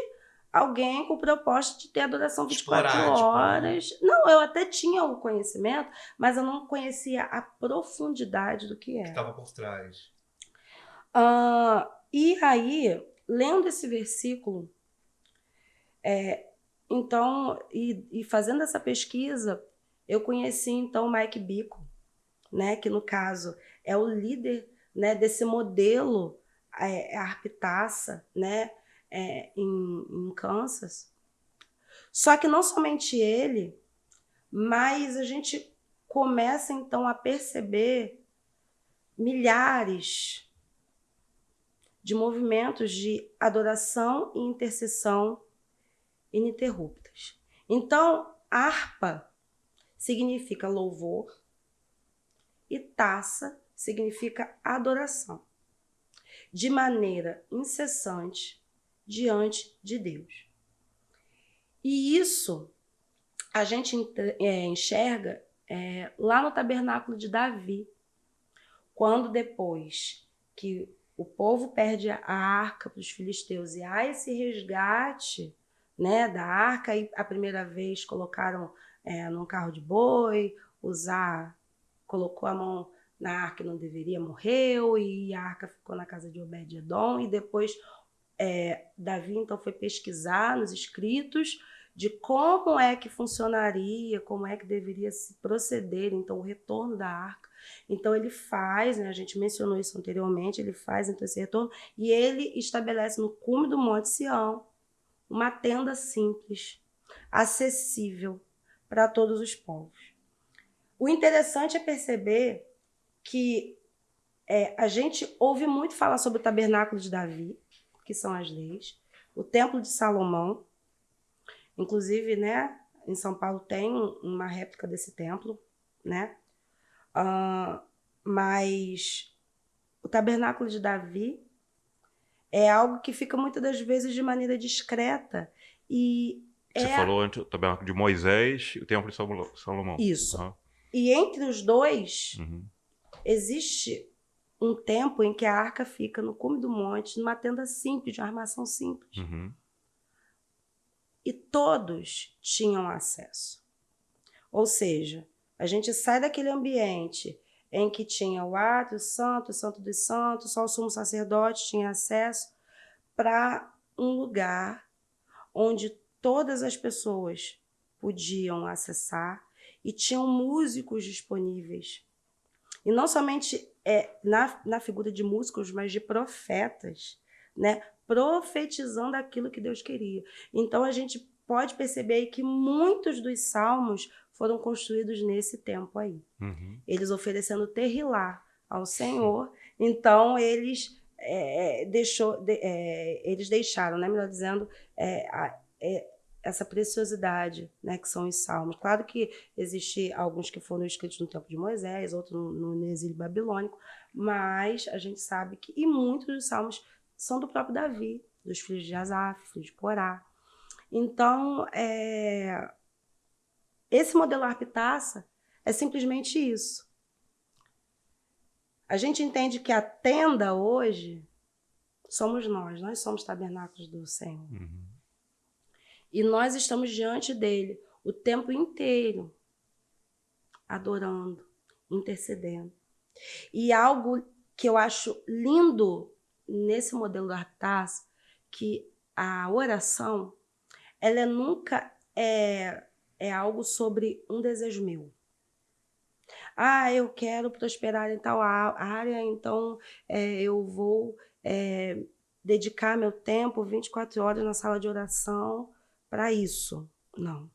Speaker 2: alguém com proposta de ter adoração 24
Speaker 4: Esporádico,
Speaker 2: horas. Não, eu até tinha o conhecimento, mas eu não conhecia a profundidade do que
Speaker 4: que
Speaker 2: era.
Speaker 4: estava por trás.
Speaker 2: E aí, lendo esse versículo, então, e fazendo essa pesquisa, eu conheci então o Mike Bickle, né, que no caso é o líder, né, desse modelo harpitaça, né, em Kansas. Só que não somente ele, mas a gente começa então a perceber milhares de movimentos de adoração e intercessão ininterruptas. Então, harpa significa louvor e taça significa adoração, de maneira incessante diante de Deus. E isso a gente enxerga lá no tabernáculo de Davi, quando depois que o povo perde a arca para os filisteus e há esse resgate, né, da arca, e a primeira vez colocaram num carro de boi, colocou a mão na arca e não deveria, morreu, e a arca ficou na casa de Obed-Edom, e depois Davi então foi pesquisar nos escritos de como é que funcionaria, como é que deveria se proceder, então o retorno da arca. Então ele faz, né, a gente mencionou isso anteriormente, ele faz então esse retorno, e ele estabelece no cume do Monte Sião uma tenda simples, acessível para todos os povos. O interessante é perceber que a gente ouve muito falar sobre o tabernáculo de Davi, que são as leis, o templo de Salomão, inclusive, né, em São Paulo tem uma réplica desse templo, né? Mas o tabernáculo de Davi é algo que fica muitas das vezes de maneira discreta e
Speaker 1: Você falou antes o tabernáculo de Moisés e o templo de Salomão.
Speaker 2: Isso.
Speaker 1: Uhum.
Speaker 2: E entre os dois existe um tempo em que a arca fica no cume do monte, numa tenda simples, de uma armação simples. E todos tinham acesso. Ou seja, a gente sai daquele ambiente em que tinha o átrio, o santo dos santos, só o sumo sacerdote tinha acesso, para um lugar onde todas as pessoas podiam acessar e tinham músicos disponíveis. E não somente na figura de músicos, mas de profetas, né? Profetizando aquilo que Deus queria. Então a gente pode perceber aí que muitos dos salmos foram construídos nesse tempo aí. Eles oferecendo terrilá ao Senhor. Então eles deixaram, né, melhor dizendo, essa preciosidade, né, que são os salmos. Claro que existem alguns que foram escritos no tempo de Moisés, outros no exílio babilônico, mas a gente sabe que e muitos dos salmos são do próprio Davi, dos filhos de Asaf, filhos de Corá. Então, esse modelo harpitaça é simplesmente isso. A gente entende que a tenda hoje somos nós somos tabernáculos do Senhor. E nós estamos diante dele o tempo inteiro, adorando, intercedendo. E algo que eu acho lindo nesse modelo do Arctas, que a oração, ela nunca é algo sobre um desejo meu. Ah, eu quero prosperar em tal área, então eu vou dedicar meu tempo 24 horas na sala de oração para isso. Não,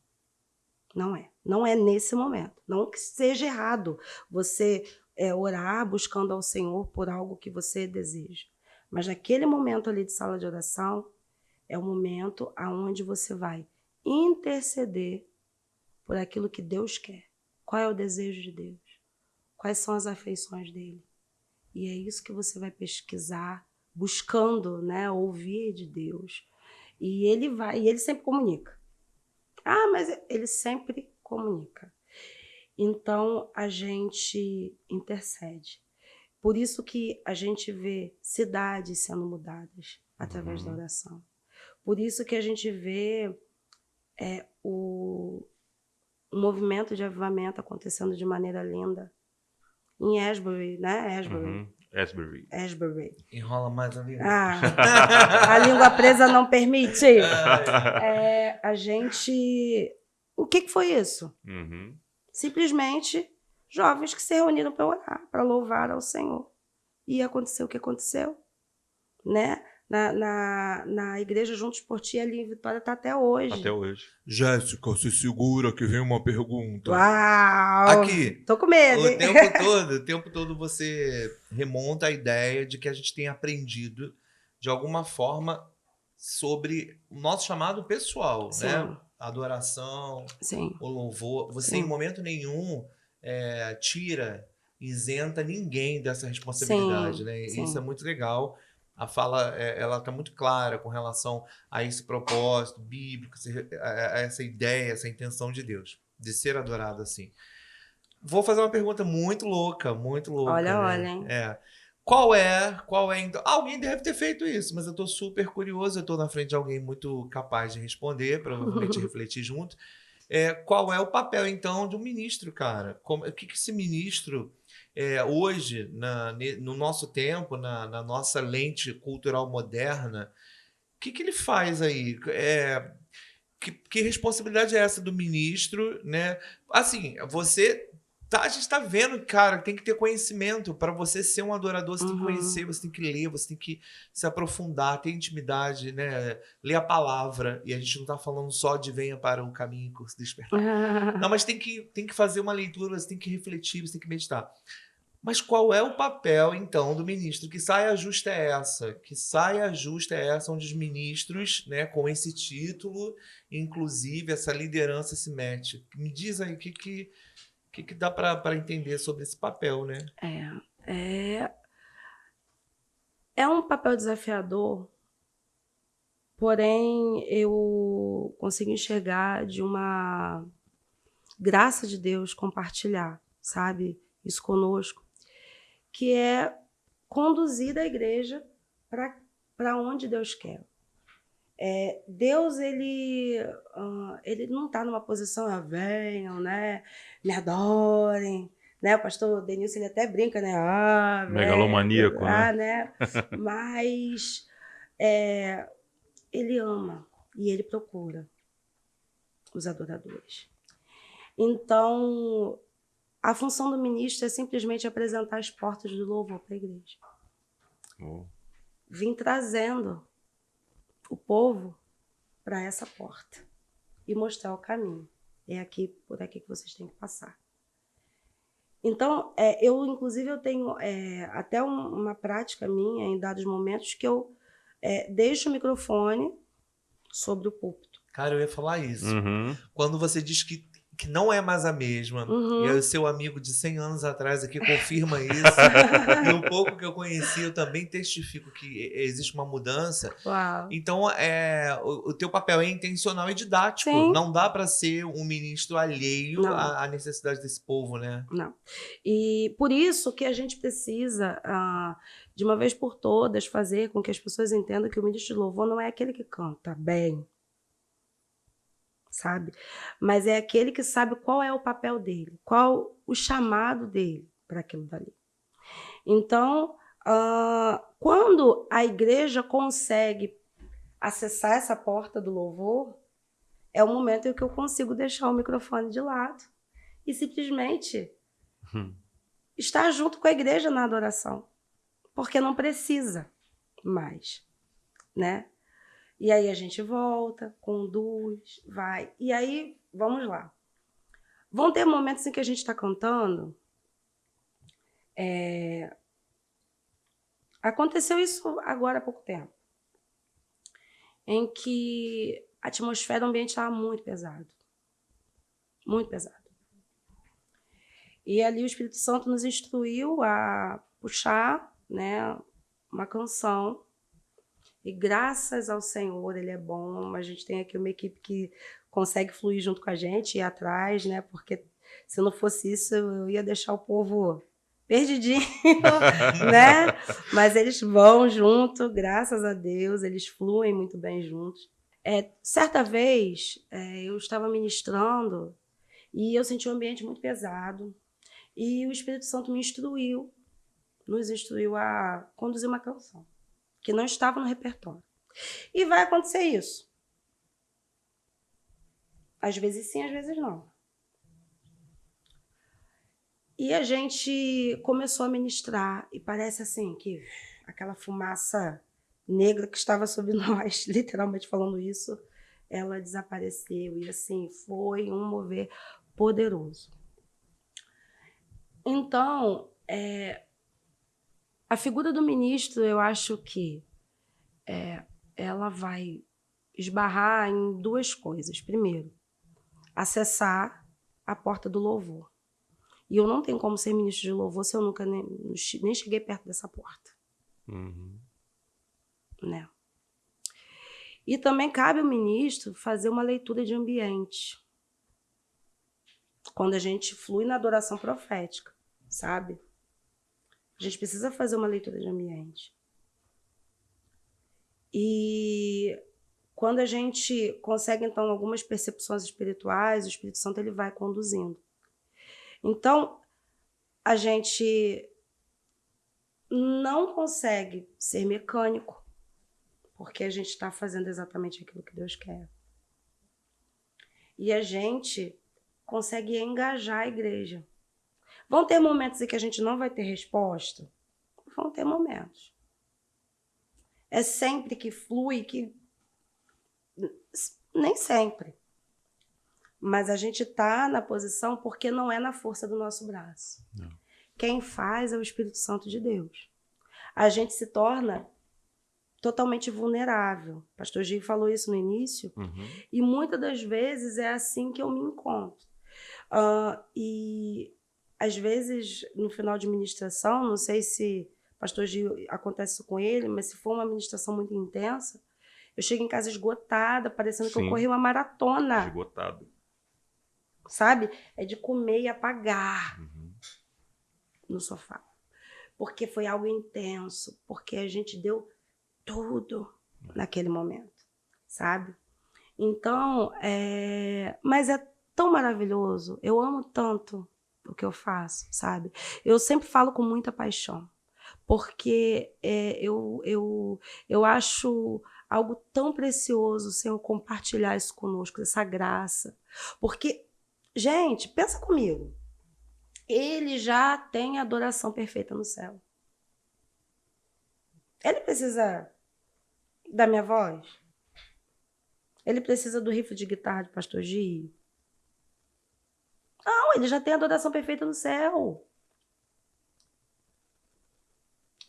Speaker 2: não é. Não é nesse momento. Não que seja errado você orar buscando ao Senhor por algo que você deseja. Mas naquele momento ali de sala de oração, é o momento onde você vai interceder por aquilo que Deus quer. Qual é o desejo de Deus? Quais são as afeições dele? E é isso que você vai pesquisar, buscando, né, ouvir de Deus. E ele sempre comunica. Ah, mas ele sempre comunica. Então, a gente intercede. Por isso que a gente vê cidades sendo mudadas através da oração. Por isso que a gente vê o movimento de avivamento acontecendo de maneira linda. Em Asbury, né? Asbury.
Speaker 4: Enrola mais a língua.
Speaker 2: A língua presa não permite. A gente... O que foi isso? Simplesmente jovens que se reuniram para orar, para louvar ao Senhor. E aconteceu o que aconteceu, né? Na igreja Juntos por Ti, ali em Vitória, está até hoje.
Speaker 1: Até hoje.
Speaker 4: Jéssica, se segura que vem uma pergunta.
Speaker 2: Uau!
Speaker 4: Aqui.
Speaker 2: Tô com medo.
Speaker 4: O tempo todo você remonta a ideia de que a gente tem aprendido, de alguma forma, sobre o nosso chamado pessoal,
Speaker 2: Sim.
Speaker 4: né? A adoração,
Speaker 2: Sim.
Speaker 4: o louvor. Você,
Speaker 2: Sim.
Speaker 4: em momento nenhum, isenta ninguém dessa responsabilidade, né?
Speaker 2: Sim.
Speaker 4: Isso é muito legal. A fala, ela está muito clara com relação a esse propósito bíblico, a essa ideia, essa intenção de Deus, de ser adorado assim. Vou fazer uma pergunta muito louca,
Speaker 2: Olha,
Speaker 4: né?
Speaker 2: hein?
Speaker 4: Qual é, então? Alguém deve ter feito isso, mas eu estou super curioso, eu estou na frente de alguém muito capaz de responder, provavelmente refletir junto. Qual é o papel, então, de um ministro, cara? O que esse ministro... hoje, no nosso tempo, na nossa lente cultural moderna, o que ele faz aí? Que responsabilidade é essa do ministro, né? Assim, a gente está vendo, cara, tem que ter conhecimento. Para você ser um adorador, você tem que conhecer, você tem que ler, você tem que se aprofundar, ter intimidade, né? Ler a palavra. E a gente não está falando só de venha para o caminho e se despertar. Não, mas tem que fazer uma leitura, você tem que refletir, você tem que meditar. Mas qual é o papel, então, do ministro? Que saia justa é essa? Que saia justa é essa onde os ministros, né, com esse título, inclusive essa liderança se mete? Me diz aí o que dá para entender sobre esse papel, né?
Speaker 2: É um papel desafiador, porém eu consigo enxergar de uma graça de Deus compartilhar, sabe? Isso conosco, que é conduzir a igreja para onde Deus quer. Deus, ele não está numa posição, venham, né? Me adorem. Né? O pastor Denilson, ele até brinca, né?
Speaker 1: Megalomaníaco,
Speaker 2: né? Mas ele ama e ele procura os adoradores. Então, a função do ministro é simplesmente apresentar as portas do louvor para a igreja. Vim trazendo o povo para essa porta e mostrar o caminho. É por aqui que vocês têm que passar. Então, inclusive, eu tenho até uma prática minha em dados momentos que eu deixo o microfone sobre o púlpito.
Speaker 4: Cara, eu ia falar isso. Quando você diz que não é mais a mesma, e aí o seu amigo de 100 anos atrás aqui confirma isso, e o pouco que eu conheci, eu também testifico que existe uma mudança.
Speaker 2: Uau.
Speaker 4: Então, o teu papel é intencional e didático.
Speaker 2: Sim.
Speaker 4: Não dá para ser um ministro alheio à necessidade desse povo, né?
Speaker 2: Não. E por isso que a gente precisa, de uma vez por todas, fazer com que as pessoas entendam que o ministro de louvor não é aquele que canta bem, sabe? Mas é aquele que sabe qual é o papel dele, qual o chamado dele para aquilo dali. Então, Quando a igreja consegue acessar essa porta do louvor, é o momento em que eu consigo deixar o microfone de lado e simplesmente estar junto com a igreja na adoração, porque não precisa mais, né? E aí a gente volta, conduz, vai. E aí, vamos lá. Vão ter momentos em que a gente está cantando. Aconteceu isso agora há pouco tempo, em que a atmosfera do ambiente estava muito pesado. Muito pesado. E ali o Espírito Santo nos instruiu a puxar, né, uma canção. E graças ao Senhor, Ele é bom. A gente tem aqui uma equipe que consegue fluir junto com a gente, ir atrás, né? Porque se não fosse isso, eu ia deixar o povo perdidinho, né? Mas eles vão junto, graças a Deus, eles fluem muito bem juntos. Certa vez, eu estava ministrando e eu senti um ambiente muito pesado. E o Espírito Santo nos instruiu a conduzir uma canção que não estava no repertório. E vai acontecer isso. Às vezes sim, às vezes não. E a gente começou a ministrar e parece assim que aquela fumaça negra que estava sobre nós, literalmente falando isso, ela desapareceu. E assim, foi um mover poderoso. Então, a figura do ministro, eu acho que ela vai esbarrar em duas coisas. Primeiro, acessar a porta do louvor. E eu não tenho como ser ministro de louvor se eu nunca nem cheguei perto dessa porta. Né? E também cabe ao ministro fazer uma leitura de ambiente. Quando a gente flui na adoração profética, sabe? A gente precisa fazer uma leitura de ambiente. E quando a gente consegue, então, algumas percepções espirituais, o Espírito Santo ele vai conduzindo. Então, a gente não consegue ser mecânico, porque a gente está fazendo exatamente aquilo que Deus quer. E a gente consegue engajar a igreja. Vão ter momentos em que a gente não vai ter resposta? Vão ter momentos. É sempre que flui, que... Nem sempre. Mas a gente está na posição porque não é na força do nosso braço. Não. Quem faz é o Espírito Santo de Deus. A gente se torna totalmente vulnerável. O pastor Gil falou isso no início. E muitas das vezes é assim que eu me encontro. E às vezes, no final de ministração, não sei se o pastor Gil acontece isso com ele, mas se for uma ministração muito intensa, eu chego em casa esgotada, parecendo que eu corri uma maratona.
Speaker 1: Esgotado.
Speaker 2: Sabe? É de comer e apagar no sofá. Porque foi algo intenso, porque a gente deu tudo naquele momento, sabe? Então, mas é tão maravilhoso, eu amo tanto o que eu faço, sabe? Eu sempre falo com muita paixão, porque eu acho algo tão precioso o Senhor compartilhar isso conosco, essa graça. Porque, gente, pensa comigo, Ele já tem a adoração perfeita no céu. Ele precisa da minha voz? Ele precisa do riff de guitarra de pastor Gil? Não, ele já tem a adoração perfeita no céu.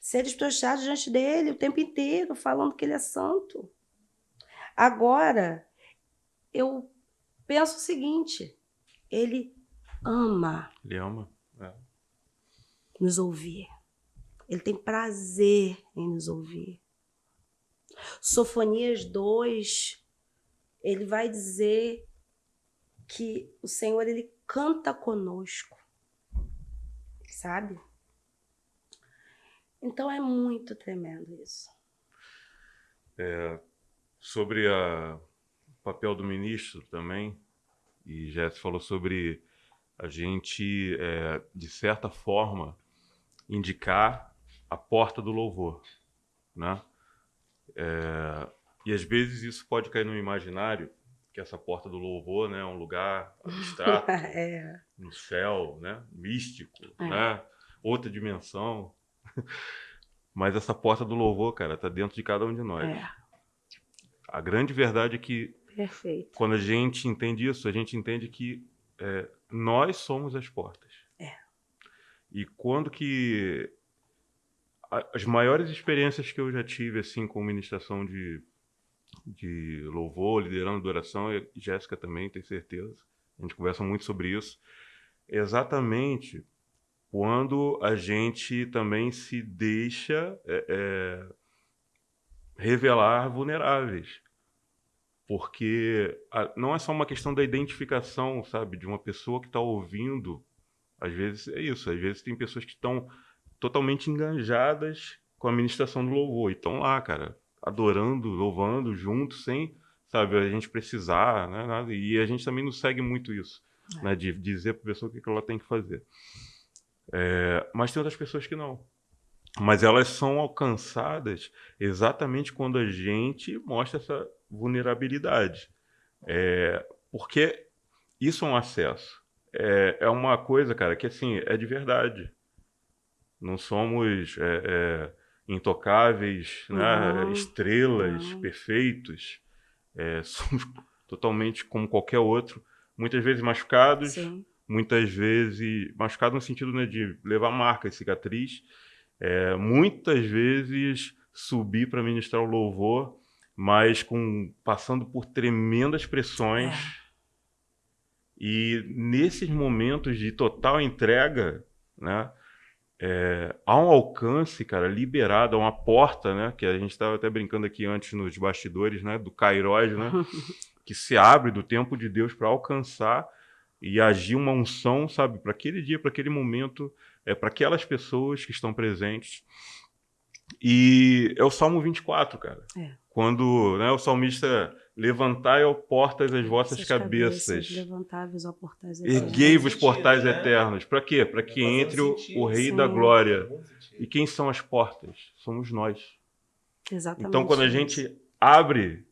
Speaker 2: Seres prostrados diante dele o tempo inteiro, falando que ele é santo. Agora, eu penso o seguinte, ele ama.
Speaker 1: Ele ama.
Speaker 2: Nos ouvir. Ele tem prazer em nos ouvir. Sofonias 2, ele vai dizer que o Senhor, ele canta conosco, sabe? Então é muito tremendo isso.
Speaker 1: Sobre o papel do ministro também, e Jéssica falou sobre a gente, de certa forma, indicar a porta do louvor, né? E às vezes isso pode cair no imaginário, que essa porta do louvor, né, é um lugar abstrato, no céu, né, místico, né, outra dimensão. Mas essa porta do louvor, cara, está dentro de cada um de nós. A grande verdade é que
Speaker 2: Perfeito.
Speaker 1: quando a gente entende isso, a gente entende que nós somos as portas. E quando que as maiores experiências que eu já tive assim com ministração de louvor, liderando adoração, e Jéssica também, tenho certeza, a gente conversa muito sobre isso, exatamente quando a gente também se deixa revelar vulneráveis. Porque não é só uma questão da identificação, sabe, de uma pessoa que está ouvindo. Às vezes é isso, às vezes tem pessoas que estão totalmente engajadas com a ministração do louvor. E estão lá, cara, adorando, louvando juntos, sem, sabe, a gente precisar, né, nada. E a gente também não segue muito isso, né, de dizer para a pessoa o que ela tem que fazer. Mas tem outras pessoas que não. Mas elas são alcançadas exatamente quando a gente mostra essa vulnerabilidade. Porque isso é um acesso. É uma coisa, cara, que assim, é de verdade. Não somos intocáveis, né? Estrelas, perfeitos. Somos totalmente como qualquer outro. Muitas vezes machucados.
Speaker 2: Sim.
Speaker 1: Muitas vezes machucado no sentido, né, de levar marca, cicatriz. Muitas vezes subir para ministrar o louvor, mas passando por tremendas pressões. E nesses momentos de total entrega, né, há um alcance, cara, liberado, há uma porta, né, que a gente estava até brincando aqui antes nos bastidores, né, do Kairos, né, que se abre do tempo de Deus para alcançar e agir uma unção, sabe, para aquele dia, para aquele momento, para aquelas pessoas que estão presentes. E é o Salmo 24, cara. Quando, né, o salmista: levantai, ó portas, as vossas cabeças.
Speaker 2: Levantai-vos, ó portais eternos.
Speaker 1: Erguei-vos, portais eternos. Para quê? Para que entre o Rei da Glória. E quem são as portas? Somos nós.
Speaker 2: Exatamente.
Speaker 1: Então, quando a gente abre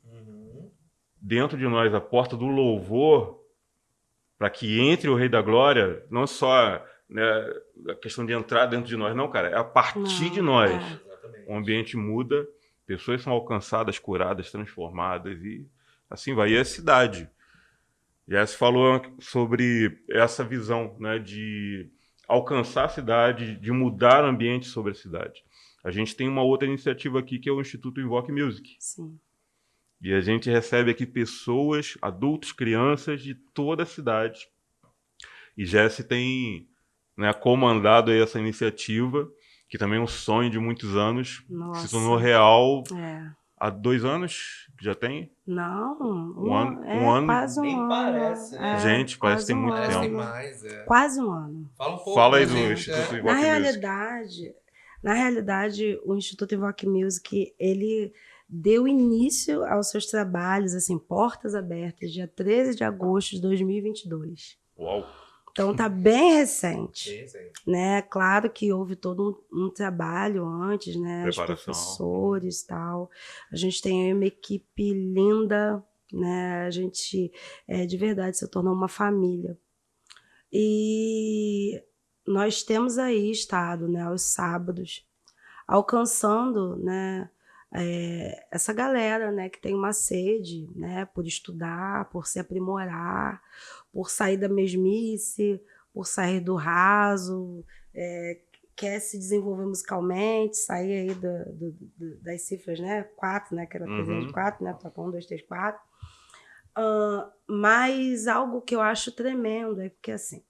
Speaker 1: dentro de nós a porta do louvor, para que entre o Rei da Glória, não só, né, a questão de entrar dentro de nós, não, cara, é a partir de nós. O ambiente muda, pessoas são alcançadas, curadas, transformadas e assim vai. E a cidade. Já se falou sobre essa visão, né, de alcançar a cidade, de mudar o ambiente sobre a cidade. A gente tem uma outra iniciativa aqui que é o Instituto Invoque Music.
Speaker 2: Sim.
Speaker 1: E a gente recebe aqui pessoas, adultos, crianças de toda a cidade. E Jesse tem, né, comandado aí essa iniciativa, que também é um sonho de muitos anos.
Speaker 2: Nossa.
Speaker 1: Se tornou real há 2 anos, já tem?
Speaker 2: Não,
Speaker 1: um ano.
Speaker 2: quase um
Speaker 3: Nem
Speaker 2: ano.
Speaker 3: parece, né?
Speaker 1: Gente, parece que tem muito
Speaker 4: Parece que tem
Speaker 1: tempo.
Speaker 4: mais,
Speaker 2: Quase um ano.
Speaker 4: Fala um pouco.
Speaker 1: Fala aí
Speaker 4: pra
Speaker 1: do
Speaker 4: gente,
Speaker 1: Instituto Invoque
Speaker 2: Na
Speaker 1: Music.
Speaker 2: realidade, o Instituto Invoque Music, ele deu início aos seus trabalhos, assim, portas abertas, dia 13 de agosto de 2022.
Speaker 1: Uau!
Speaker 2: Então tá bem recente,
Speaker 4: Sim.
Speaker 2: né? Claro que houve todo um trabalho antes, né? Os
Speaker 1: Preparação.
Speaker 2: professores e tal. A gente tem aí uma equipe linda, né? A gente, de verdade, se tornou uma família. E nós temos aí estado, né, aos sábados, alcançando, né, essa galera, né, que tem uma sede, né, por estudar, por se aprimorar, por sair da mesmice, por sair do raso, quer se desenvolver musicalmente, sair aí das cifras, né, 4, né, que era 304, né, toca 1, 2, 3, 4. Mas algo que eu acho tremendo é porque, assim,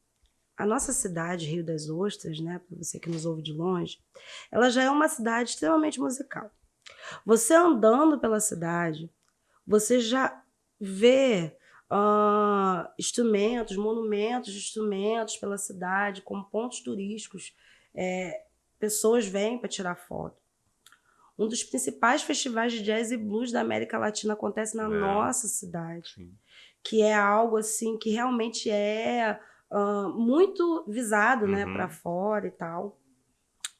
Speaker 2: a nossa cidade, Rio das Ostras, né, para você que nos ouve de longe, ela já é uma cidade extremamente musical. Você andando pela cidade, você já vê instrumentos, monumentos de instrumentos pela cidade, como pontos turísticos. Pessoas vêm para tirar foto. Um dos principais festivais de jazz e blues da América Latina acontece na nossa cidade. Sim. Que é algo assim que realmente é muito visado, né, para fora e tal.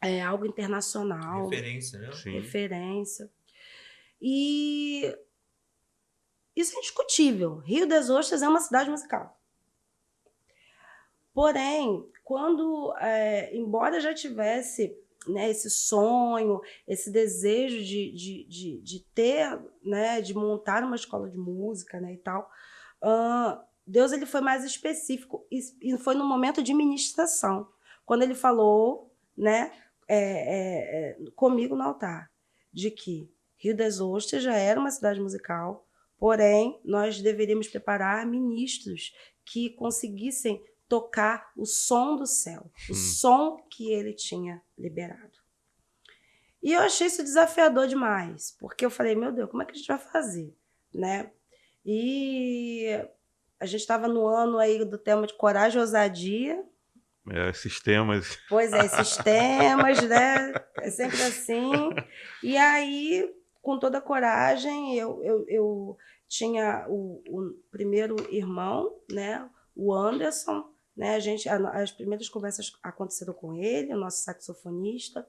Speaker 2: é algo internacional.
Speaker 4: Referência, né?
Speaker 1: Sim.
Speaker 2: Referência. E isso é indiscutível. Rio das Ostras é uma cidade musical. Porém, embora já tivesse, né, esse sonho, esse desejo de ter, né, de montar uma escola de música, né, e tal, Deus ele foi mais específico e foi no momento de ministração, quando ele falou, né, comigo no altar, de que Rio das Ostras já era uma cidade musical, porém, nós deveríamos preparar ministros que conseguissem tocar o som do céu, o som que ele tinha liberado. E eu achei isso desafiador demais, porque eu falei, meu Deus, como é que a gente vai fazer? Né? E a gente estava no ano aí do tema de coragem e ousadia.
Speaker 1: Esses temas.
Speaker 2: Pois é, esses temas, né? É sempre assim. E aí, com toda a coragem, eu tinha o primeiro irmão, né? O Anderson, né? As primeiras conversas aconteceram com ele, o nosso saxofonista.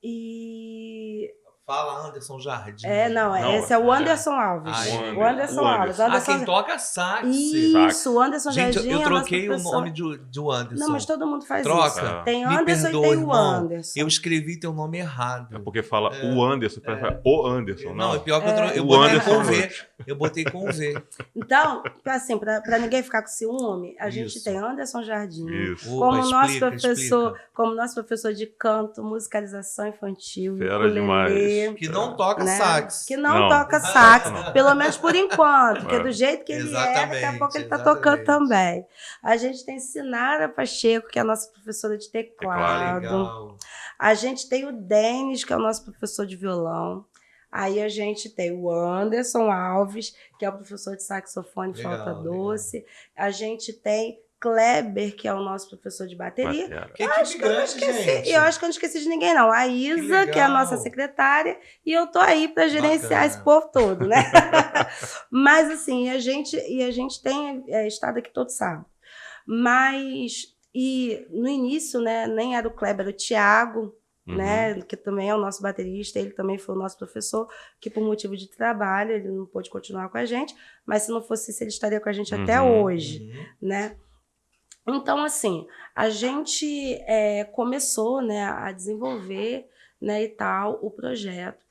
Speaker 2: E
Speaker 4: Fala Anderson Jardim.
Speaker 2: Esse é o Anderson Alves.
Speaker 4: Ah,
Speaker 2: o Anderson Alves.
Speaker 4: Quem toca sax.
Speaker 2: Isso, o Anderson
Speaker 4: Gente,
Speaker 2: Jardim
Speaker 4: eu
Speaker 2: é
Speaker 4: troquei
Speaker 2: nosso
Speaker 4: o nome do Anderson.
Speaker 2: Não, mas todo mundo faz
Speaker 4: Troca.
Speaker 2: isso. Tem
Speaker 4: Me
Speaker 2: Anderson
Speaker 4: perdoa,
Speaker 2: e tem o
Speaker 4: irmão.
Speaker 2: Anderson.
Speaker 4: Eu escrevi teu nome errado.
Speaker 1: É porque fala o Anderson, parece o Anderson.
Speaker 4: Não, é pior que eu
Speaker 1: O
Speaker 4: botei
Speaker 1: Anderson
Speaker 4: com V. Eu botei com V.
Speaker 2: Então, assim, para ninguém ficar com ciúme, a gente
Speaker 4: Isso.
Speaker 2: tem Anderson Jardim.
Speaker 1: Isso.
Speaker 2: Como
Speaker 4: Opa,
Speaker 2: nosso
Speaker 4: explica.
Speaker 2: como nosso professor de canto, musicalização infantil,
Speaker 1: Fera
Speaker 2: ukulele,
Speaker 1: demais.
Speaker 4: Que não toca
Speaker 2: né?
Speaker 4: sax.
Speaker 2: Que não
Speaker 1: Não.
Speaker 2: toca sax,
Speaker 1: Não.
Speaker 2: pelo menos por enquanto, porque do jeito que ele
Speaker 4: Exatamente,
Speaker 2: daqui a pouco ele está
Speaker 4: exatamente.
Speaker 2: tocando também. A gente tem Sinara Pacheco, que é a nossa professora de teclado.
Speaker 4: Legal.
Speaker 2: A gente tem o Denis, que é o nosso professor de violão. Aí a gente tem o Anderson Alves, que é o professor de saxofone e flauta doce. A gente tem Kleber, que é o nosso professor de bateria.
Speaker 4: Que equipe grande, gente.
Speaker 2: Eu acho que eu não esqueci de ninguém, não. A Isa, que é a nossa secretária, e eu tô aí para gerenciar esse povo todo, né? Mas, assim, a gente tem estado aqui todo sábado. Mas, e no início, né, nem era o Kleber, era o Thiago, né, que também é o nosso baterista, ele também foi o nosso professor, que por motivo de trabalho ele não pôde continuar com a gente, mas se não fosse isso, ele estaria com a gente até hoje, né? Então, assim, a gente começou, né, a desenvolver, né, e tal, o projeto.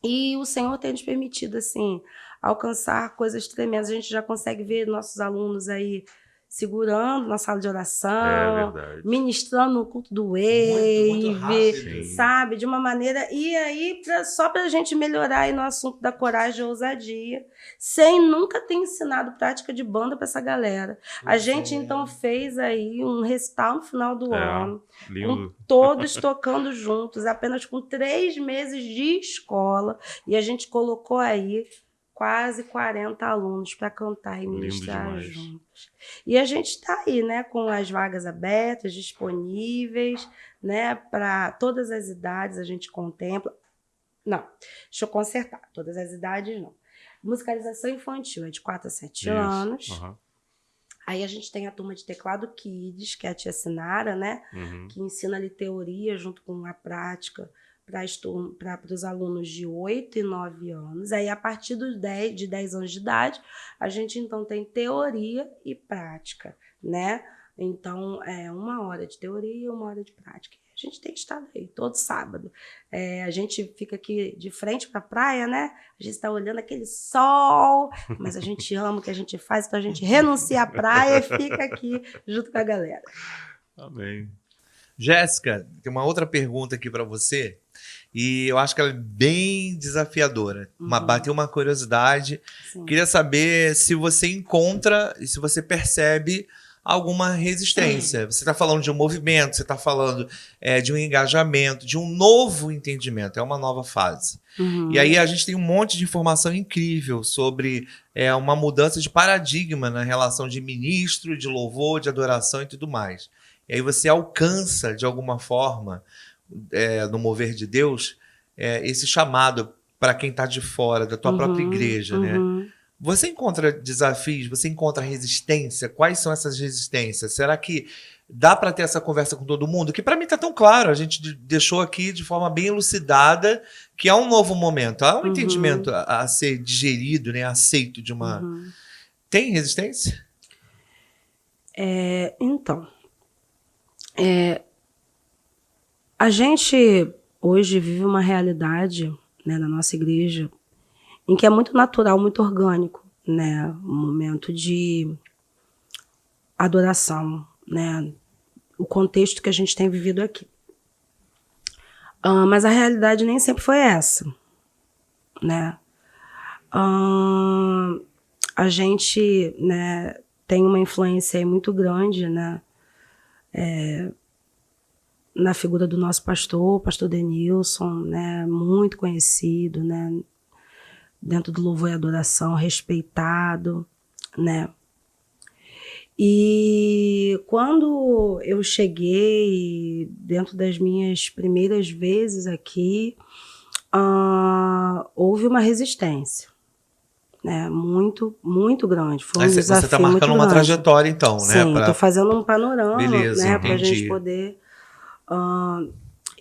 Speaker 2: E o Senhor tem nos permitido, assim, alcançar coisas tremendas. A gente já consegue ver nossos alunos aí segurando na sala de oração, ministrando no culto do
Speaker 4: muito rápido,
Speaker 2: sabe? De uma maneira... E aí, só para a gente melhorar aí no assunto da coragem e ousadia, sem nunca ter ensinado prática de banda para essa galera. A gente, então, fez aí um recital no final do ano, com todos tocando juntos, apenas com 3 meses de escola, e a gente colocou aí quase 40 alunos para cantar e ministrar juntos. E a gente está aí, né, com as vagas abertas, disponíveis, né, para todas as idades a gente contempla. Não, deixa eu consertar, todas as idades não. Musicalização infantil é de 4 a 7 anos. Aí a gente tem a turma de teclado Kids, que é a tia Sinara, né, que ensina ali teoria junto com a prática para os alunos de 8 e 9 anos. Aí, a partir de 10 anos de idade, a gente, então, tem teoria e prática, né? Então, 1 hora de teoria e 1 hora de prática. A gente tem estado aí, todo sábado. A gente fica aqui de frente para a praia, né? A gente está olhando aquele sol, mas a gente ama o que a gente faz, então a gente renuncia à praia e fica aqui junto com a galera.
Speaker 1: Amém.
Speaker 4: Jéssica, tem uma outra pergunta aqui para você, e eu acho que ela é bem desafiadora. Bateu uma curiosidade.
Speaker 2: Sim.
Speaker 4: Queria saber se você encontra e se você percebe alguma resistência. Você está falando de um movimento, você está falando de um engajamento, de um novo entendimento, é uma nova fase. E aí a gente tem um monte de informação incrível sobre uma mudança de paradigma na relação de ministro, de louvor, de adoração e tudo mais. E aí você alcança, de alguma forma, no mover de Deus, esse chamado para quem está de fora da tua própria igreja, né? Você encontra desafios, você encontra resistência? Quais são essas resistências? Será que Dá para ter essa conversa com todo mundo? Que para mim tá tão claro, a gente deixou aqui de forma bem elucidada que há um novo momento, há um entendimento a ser digerido, né, aceito de uma... Tem resistência?
Speaker 2: Então, a gente hoje vive uma realidade, né, na nossa igreja em que é muito natural, muito orgânico, né, um momento de adoração, né, o contexto que a gente tem vivido aqui. Mas a realidade nem sempre foi essa, né? A gente, né, tem uma influência aí muito grande, né, na figura do nosso pastor, o pastor Denilson, né, muito conhecido, né, dentro do louvor e adoração, respeitado, né. E quando eu cheguei, dentro das minhas primeiras vezes aqui, houve uma resistência, né, muito, muito grande. Foi um desafio
Speaker 4: você está marcando
Speaker 2: muito
Speaker 4: uma
Speaker 2: grande.
Speaker 4: trajetória, então, né?
Speaker 2: Sim, estou fazendo um panorama,
Speaker 4: Beleza,
Speaker 2: né, para a
Speaker 4: entendi.
Speaker 2: gente poder...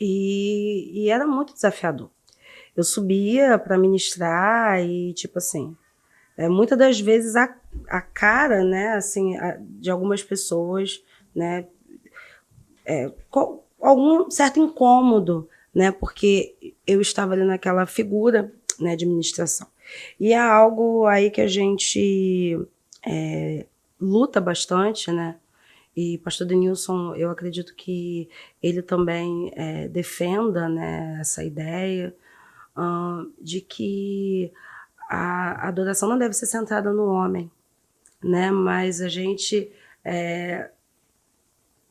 Speaker 2: E era muito desafiador. Eu subia para ministrar e, tipo assim, muitas das vezes a cara, né, assim, de algumas pessoas, né, com algum certo incômodo, né, porque eu estava ali naquela figura, né, de ministração. E é algo aí que a gente luta bastante, né, e pastor Denilson, eu acredito que ele também defenda, né, essa ideia de que a adoração não deve ser centrada no homem, né? Mas a gente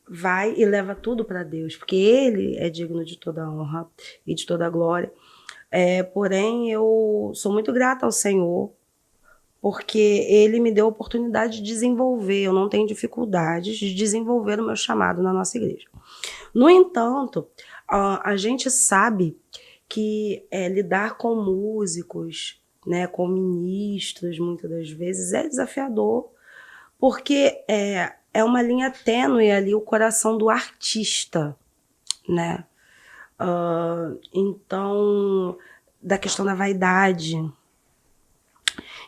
Speaker 2: vai e leva tudo para Deus, porque Ele é digno de toda a honra e de toda a glória. Porém, eu sou muito grata ao Senhor, porque Ele me deu a oportunidade de desenvolver. Eu não tenho dificuldades de desenvolver o meu chamado na nossa igreja. No entanto, a gente sabe que lidar com músicos, né, com ministros, muitas das vezes, é desafiador, porque é uma linha tênue ali, o coração do artista, né? Então, da questão da vaidade.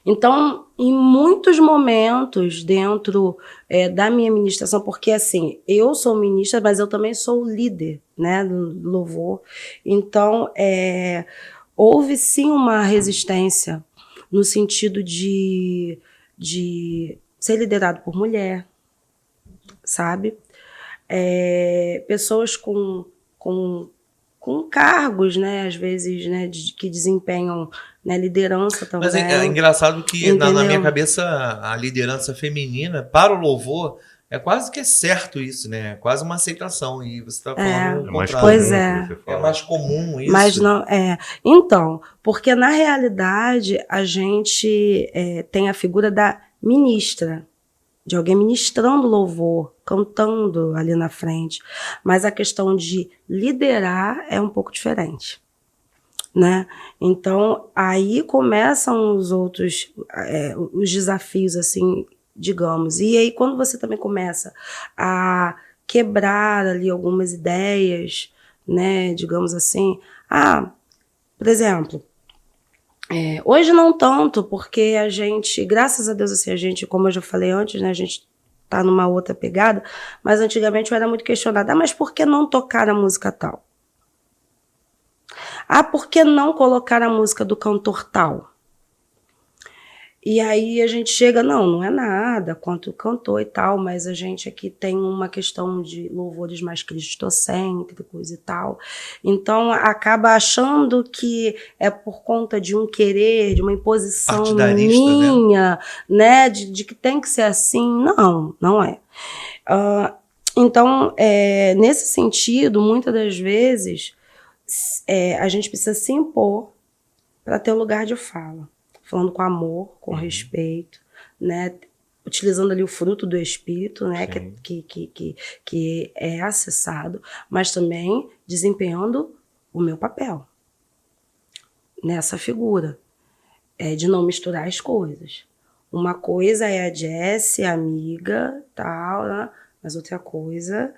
Speaker 2: Então, em muitos momentos dentro da minha ministração, porque assim, eu sou ministra, mas eu também sou líder, né, do louvor. Então, houve sim uma resistência no sentido de ser liderado por mulher, sabe? Pessoas com cargos, né, às vezes, né, que desempenham, né, liderança também.
Speaker 4: Mas é engraçado que na minha cabeça a liderança feminina para o louvor é quase que certo isso, né? É quase uma aceitação. E você está falando o contrário.
Speaker 2: Pois
Speaker 4: é mais comum isso.
Speaker 2: Mas não Então, porque na realidade a gente tem a figura da ministra, de alguém ministrando louvor, cantando ali na frente. Mas a questão de liderar é um pouco diferente, né? Então, aí começam os outros, os desafios, assim, digamos. E aí, quando você também começa a quebrar ali algumas ideias, né, digamos assim, por exemplo, hoje não tanto, porque a gente, graças a Deus, assim, a gente, como eu já falei antes, né, a gente tá numa outra pegada, mas antigamente eu era muito questionada, mas por que não tocar a música tal? Por que não colocar a música do cantor tal? E aí a gente chega, não é nada quanto cantor e tal, mas a gente aqui tem uma questão de louvores mais cristocêntricos e tal. Então acaba achando que é por conta de um querer, de uma imposição minha, né? De que tem que ser assim. Não é. Então, nesse sentido, muitas das vezes, a gente precisa se impor para ter um lugar de fala. Falando com amor, com respeito, né? Utilizando ali o fruto do Espírito, né? Que é acessado, mas também desempenhando o meu papel nessa figura, de não misturar as coisas. Uma coisa é a Jessie, amiga, tal, né? mas outra coisa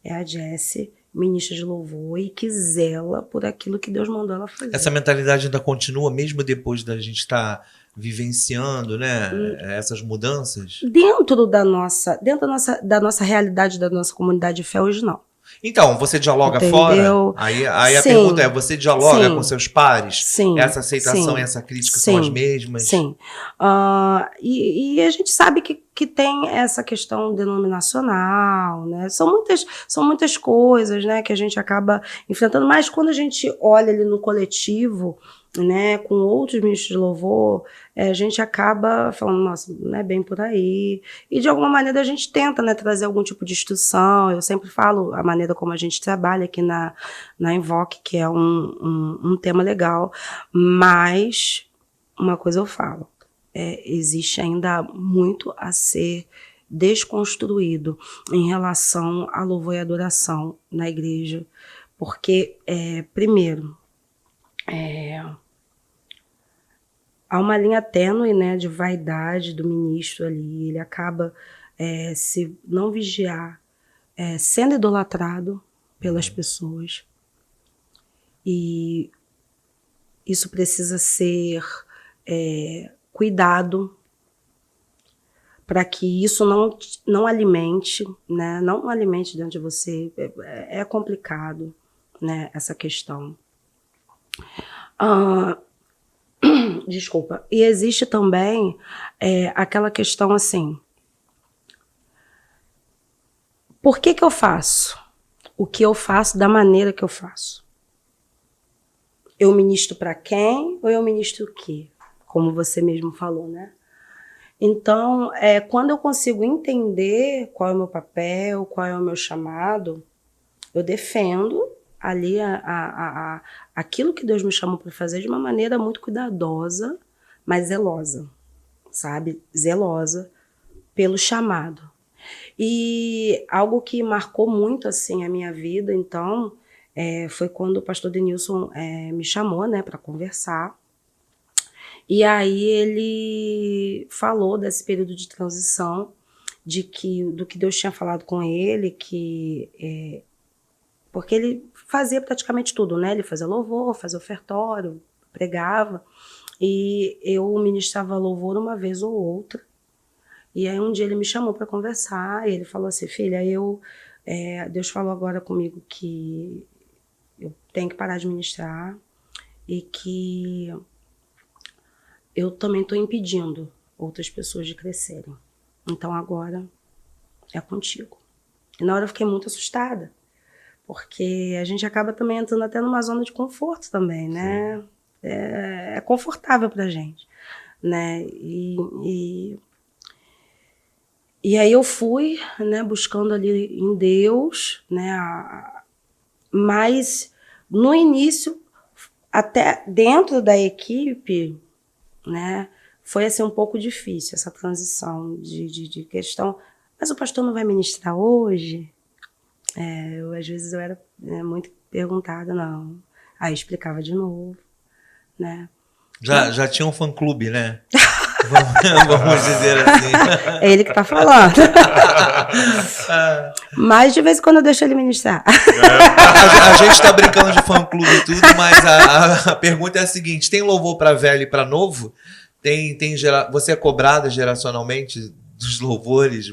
Speaker 2: é a Jessie, ministra de louvor, e que zela por aquilo que Deus mandou ela fazer.
Speaker 4: Essa mentalidade ainda continua, mesmo depois da gente estar vivenciando, né, essas mudanças?
Speaker 2: Dentro da nossa realidade, da nossa comunidade de fé hoje, não.
Speaker 4: Então, você dialoga
Speaker 2: Entendeu?
Speaker 4: fora? Aí a
Speaker 2: Sim.
Speaker 4: pergunta é, você dialoga
Speaker 2: Sim.
Speaker 4: com seus pares?
Speaker 2: Sim.
Speaker 4: Essa aceitação
Speaker 2: Sim.
Speaker 4: e essa crítica
Speaker 2: Sim.
Speaker 4: são as mesmas?
Speaker 2: Sim. E a gente sabe que tem essa questão denominacional, né? São muitas coisas, né, que a gente acaba enfrentando, mas quando a gente olha ali no coletivo, né, com outros ministros de louvor, a gente acaba falando, nossa, não é bem por aí. E de alguma maneira a gente tenta, né, trazer algum tipo de instrução. Eu sempre falo a maneira como a gente trabalha aqui na Invoque, que é um tema legal, mas uma coisa eu falo, existe ainda muito a ser desconstruído em relação a louvor e adoração na igreja, porque, primeiro, há uma linha tênue, né, de vaidade do ministro ali, ele acaba, se não vigiar, sendo idolatrado pelas pessoas, e isso precisa ser cuidado para que isso não alimente, né? Não alimente dentro de você. É complicado, né, essa questão. Desculpa. E existe também aquela questão assim, por que eu faço o que eu faço da maneira que eu faço? Eu ministro para quem ou eu ministro o quê? Como você mesmo falou, né? Então, quando eu consigo entender qual é o meu papel, qual é o meu chamado, eu defendo ali aquilo que Deus me chamou para fazer de uma maneira muito cuidadosa, mas zelosa, sabe? Zelosa pelo chamado. E algo que marcou muito, assim, a minha vida, então, foi quando o pastor Denilson me chamou, né, para conversar. E aí ele falou desse período de transição, do que Deus tinha falado com ele, porque ele fazia praticamente tudo, né? Ele fazia louvor, fazia ofertório, pregava, e eu ministrava louvor uma vez ou outra. E aí um dia ele me chamou para conversar, e ele falou assim, filha, Deus falou agora comigo que eu tenho que parar de ministrar, e que eu também estou impedindo outras pessoas de crescerem. Então agora é contigo. E na hora eu fiquei muito assustada, porque a gente acaba também entrando até numa zona de conforto também, né? É confortável pra gente, né? E aí eu fui, né, buscando ali em Deus, né? Mas no início, até dentro da equipe, né, foi assim um pouco difícil essa transição de questão, mas o pastor não vai ministrar hoje? Às vezes eu era muito perguntada, não. Aí explicava de novo, né?
Speaker 4: Já tinha um fã-clube, né? Vamos dizer assim.
Speaker 2: É ele que tá falando. Mas de vez em quando eu deixo ele ministrar.
Speaker 4: A gente tá brincando de fã-clube e tudo, mas a pergunta é a seguinte, tem louvor para velho e para novo? Você é cobrada geracionalmente dos louvores?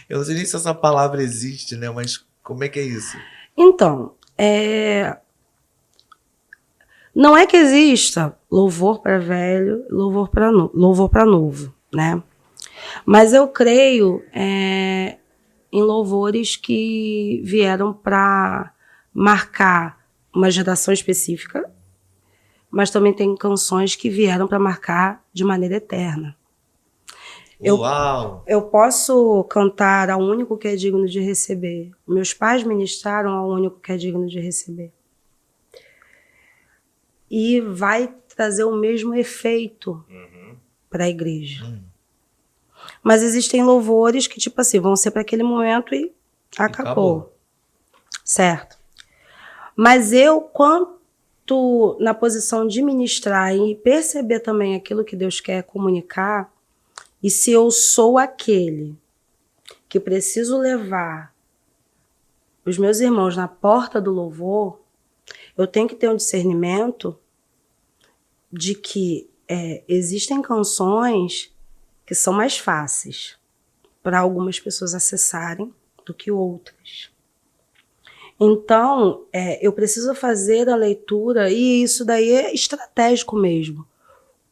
Speaker 4: Eu não sei nem se essa palavra existe, né? Mas como é que é isso?
Speaker 2: Então, não é que exista louvor para velho, louvor para novo, né? Mas eu creio em louvores que vieram para marcar uma geração específica, mas também tem canções que vieram para marcar de maneira eterna.
Speaker 4: Uau!
Speaker 2: Eu posso cantar ao único que é digno de receber. Meus pais ministraram ao único que é digno de receber. E vai trazer o mesmo efeito para a igreja. Mas existem louvores que, tipo assim, vão ser para aquele momento e acabou. Certo? Mas eu, quanto na posição de ministrar e perceber também aquilo que Deus quer comunicar, e se eu sou aquele que preciso levar os meus irmãos na porta do louvor, eu tenho que ter um discernimento de que existem canções que são mais fáceis para algumas pessoas acessarem do que outras. Então, eu preciso fazer a leitura, e isso daí é estratégico mesmo.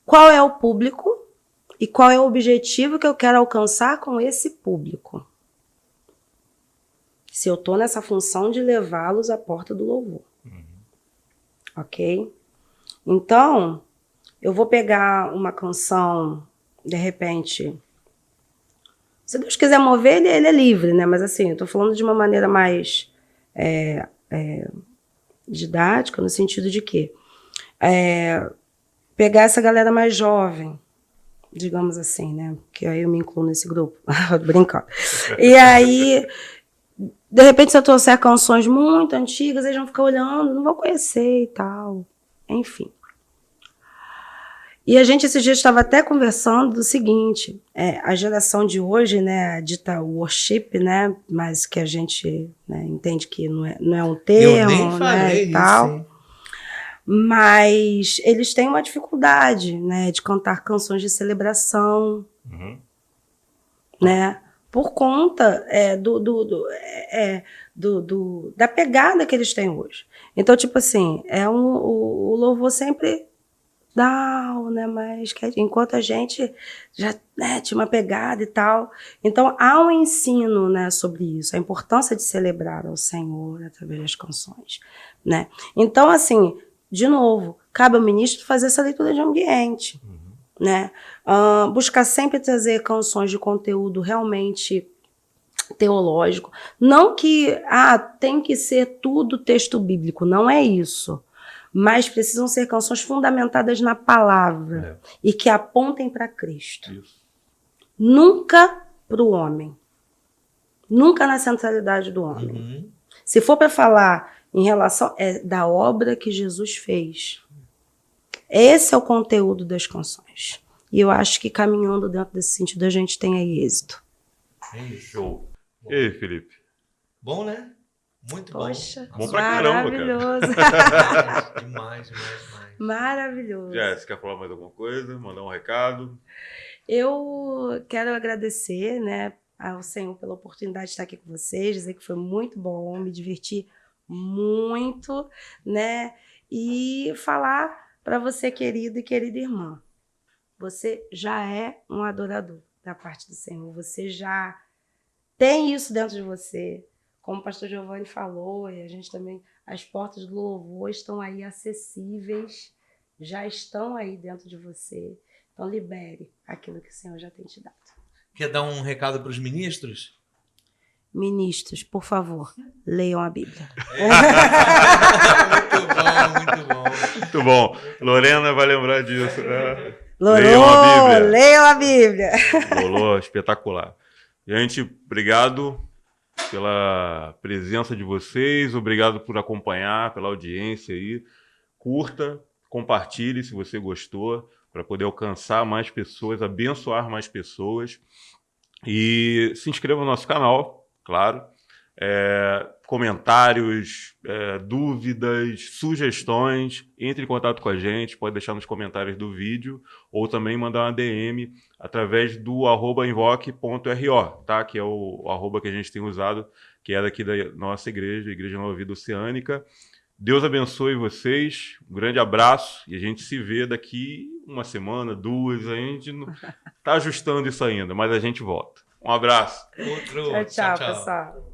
Speaker 2: Qual é o público e qual é o objetivo que eu quero alcançar com esse público? Se eu estou nessa função de levá-los à porta do louvor. Ok? Então, eu vou pegar uma canção, de repente... Se Deus quiser mover, ele é livre, né? Mas assim, eu tô falando de uma maneira mais didática, no sentido de que pegar essa galera mais jovem, digamos assim, né? Que aí eu me incluo nesse grupo, brincando. E aí, de repente, se eu trouxer canções muito antigas, eles vão ficar olhando, não vão conhecer e tal. Enfim. E a gente esses dias estava até conversando do seguinte, a geração de hoje, né, dita worship, né, mas que a gente, né, entende que não é um termo,
Speaker 4: eu nem falei,
Speaker 2: né, e
Speaker 4: isso,
Speaker 2: tal.
Speaker 4: hein?
Speaker 2: Mas eles têm uma dificuldade, né, de cantar canções de celebração, né, por conta da pegada que eles têm hoje. Então, tipo assim, o louvor sempre down, né, mas enquanto a gente já, né, tinha uma pegada e tal. Então, há um ensino, né, sobre isso, a importância de celebrar ao Senhor através das canções, né. Então, assim, de novo, cabe ao ministro fazer essa leitura de ambiente, né, buscar sempre trazer canções de conteúdo realmente teológico. Não que tem que ser tudo texto bíblico, não é isso. Mas precisam ser canções fundamentadas na palavra e que apontem para Cristo. Isso. Nunca para o homem. Nunca na centralidade do homem. Se for para falar em relação da obra que Jesus fez, esse é o conteúdo das canções. E eu acho que caminhando dentro desse sentido a gente tem aí êxito.
Speaker 1: Show. E aí, Felipe?
Speaker 4: Bom, né? Muito bom.
Speaker 2: Poxa,
Speaker 1: bom pra caramba,
Speaker 2: maravilhoso.
Speaker 4: Cara. Demais.
Speaker 2: Maravilhoso.
Speaker 1: Jess, quer falar mais alguma coisa? Mandar um recado?
Speaker 2: Eu quero agradecer, né, ao Senhor pela oportunidade de estar aqui com vocês, dizer que foi muito bom, me diverti muito, né, e falar para você, querido e querida irmã, você já é um adorador da parte do Senhor, você já tem isso dentro de você. Como o pastor Giovanni falou, e a gente também, as portas do louvor estão aí acessíveis, já estão aí dentro de você. Então, libere aquilo que o Senhor já tem te dado.
Speaker 4: Quer dar um recado para os ministros?
Speaker 2: Ministros, por favor, leiam a Bíblia.
Speaker 4: Muito bom.
Speaker 1: Muito bom. Lorena vai lembrar disso, né?
Speaker 2: Lorô, leiam a Bíblia.
Speaker 1: Lorô, espetacular. Gente, obrigado pela presença de vocês, obrigado por acompanhar, pela audiência aí. Curta, compartilhe se você gostou, para poder alcançar mais pessoas, abençoar mais pessoas. E se inscreva no nosso canal, claro. Comentários, dúvidas, sugestões, entre em contato com a gente, pode deixar nos comentários do vídeo ou também mandar uma DM através do @invoque.ro, tá? Que é o arroba que a gente tem usado, que é daqui da nossa igreja, Igreja Nova Vida Oceânica. Deus abençoe vocês, um grande abraço e a gente se vê daqui uma semana, 2, a gente não tá ajustando isso ainda, mas a gente volta. Um abraço.
Speaker 2: Tchau, pessoal.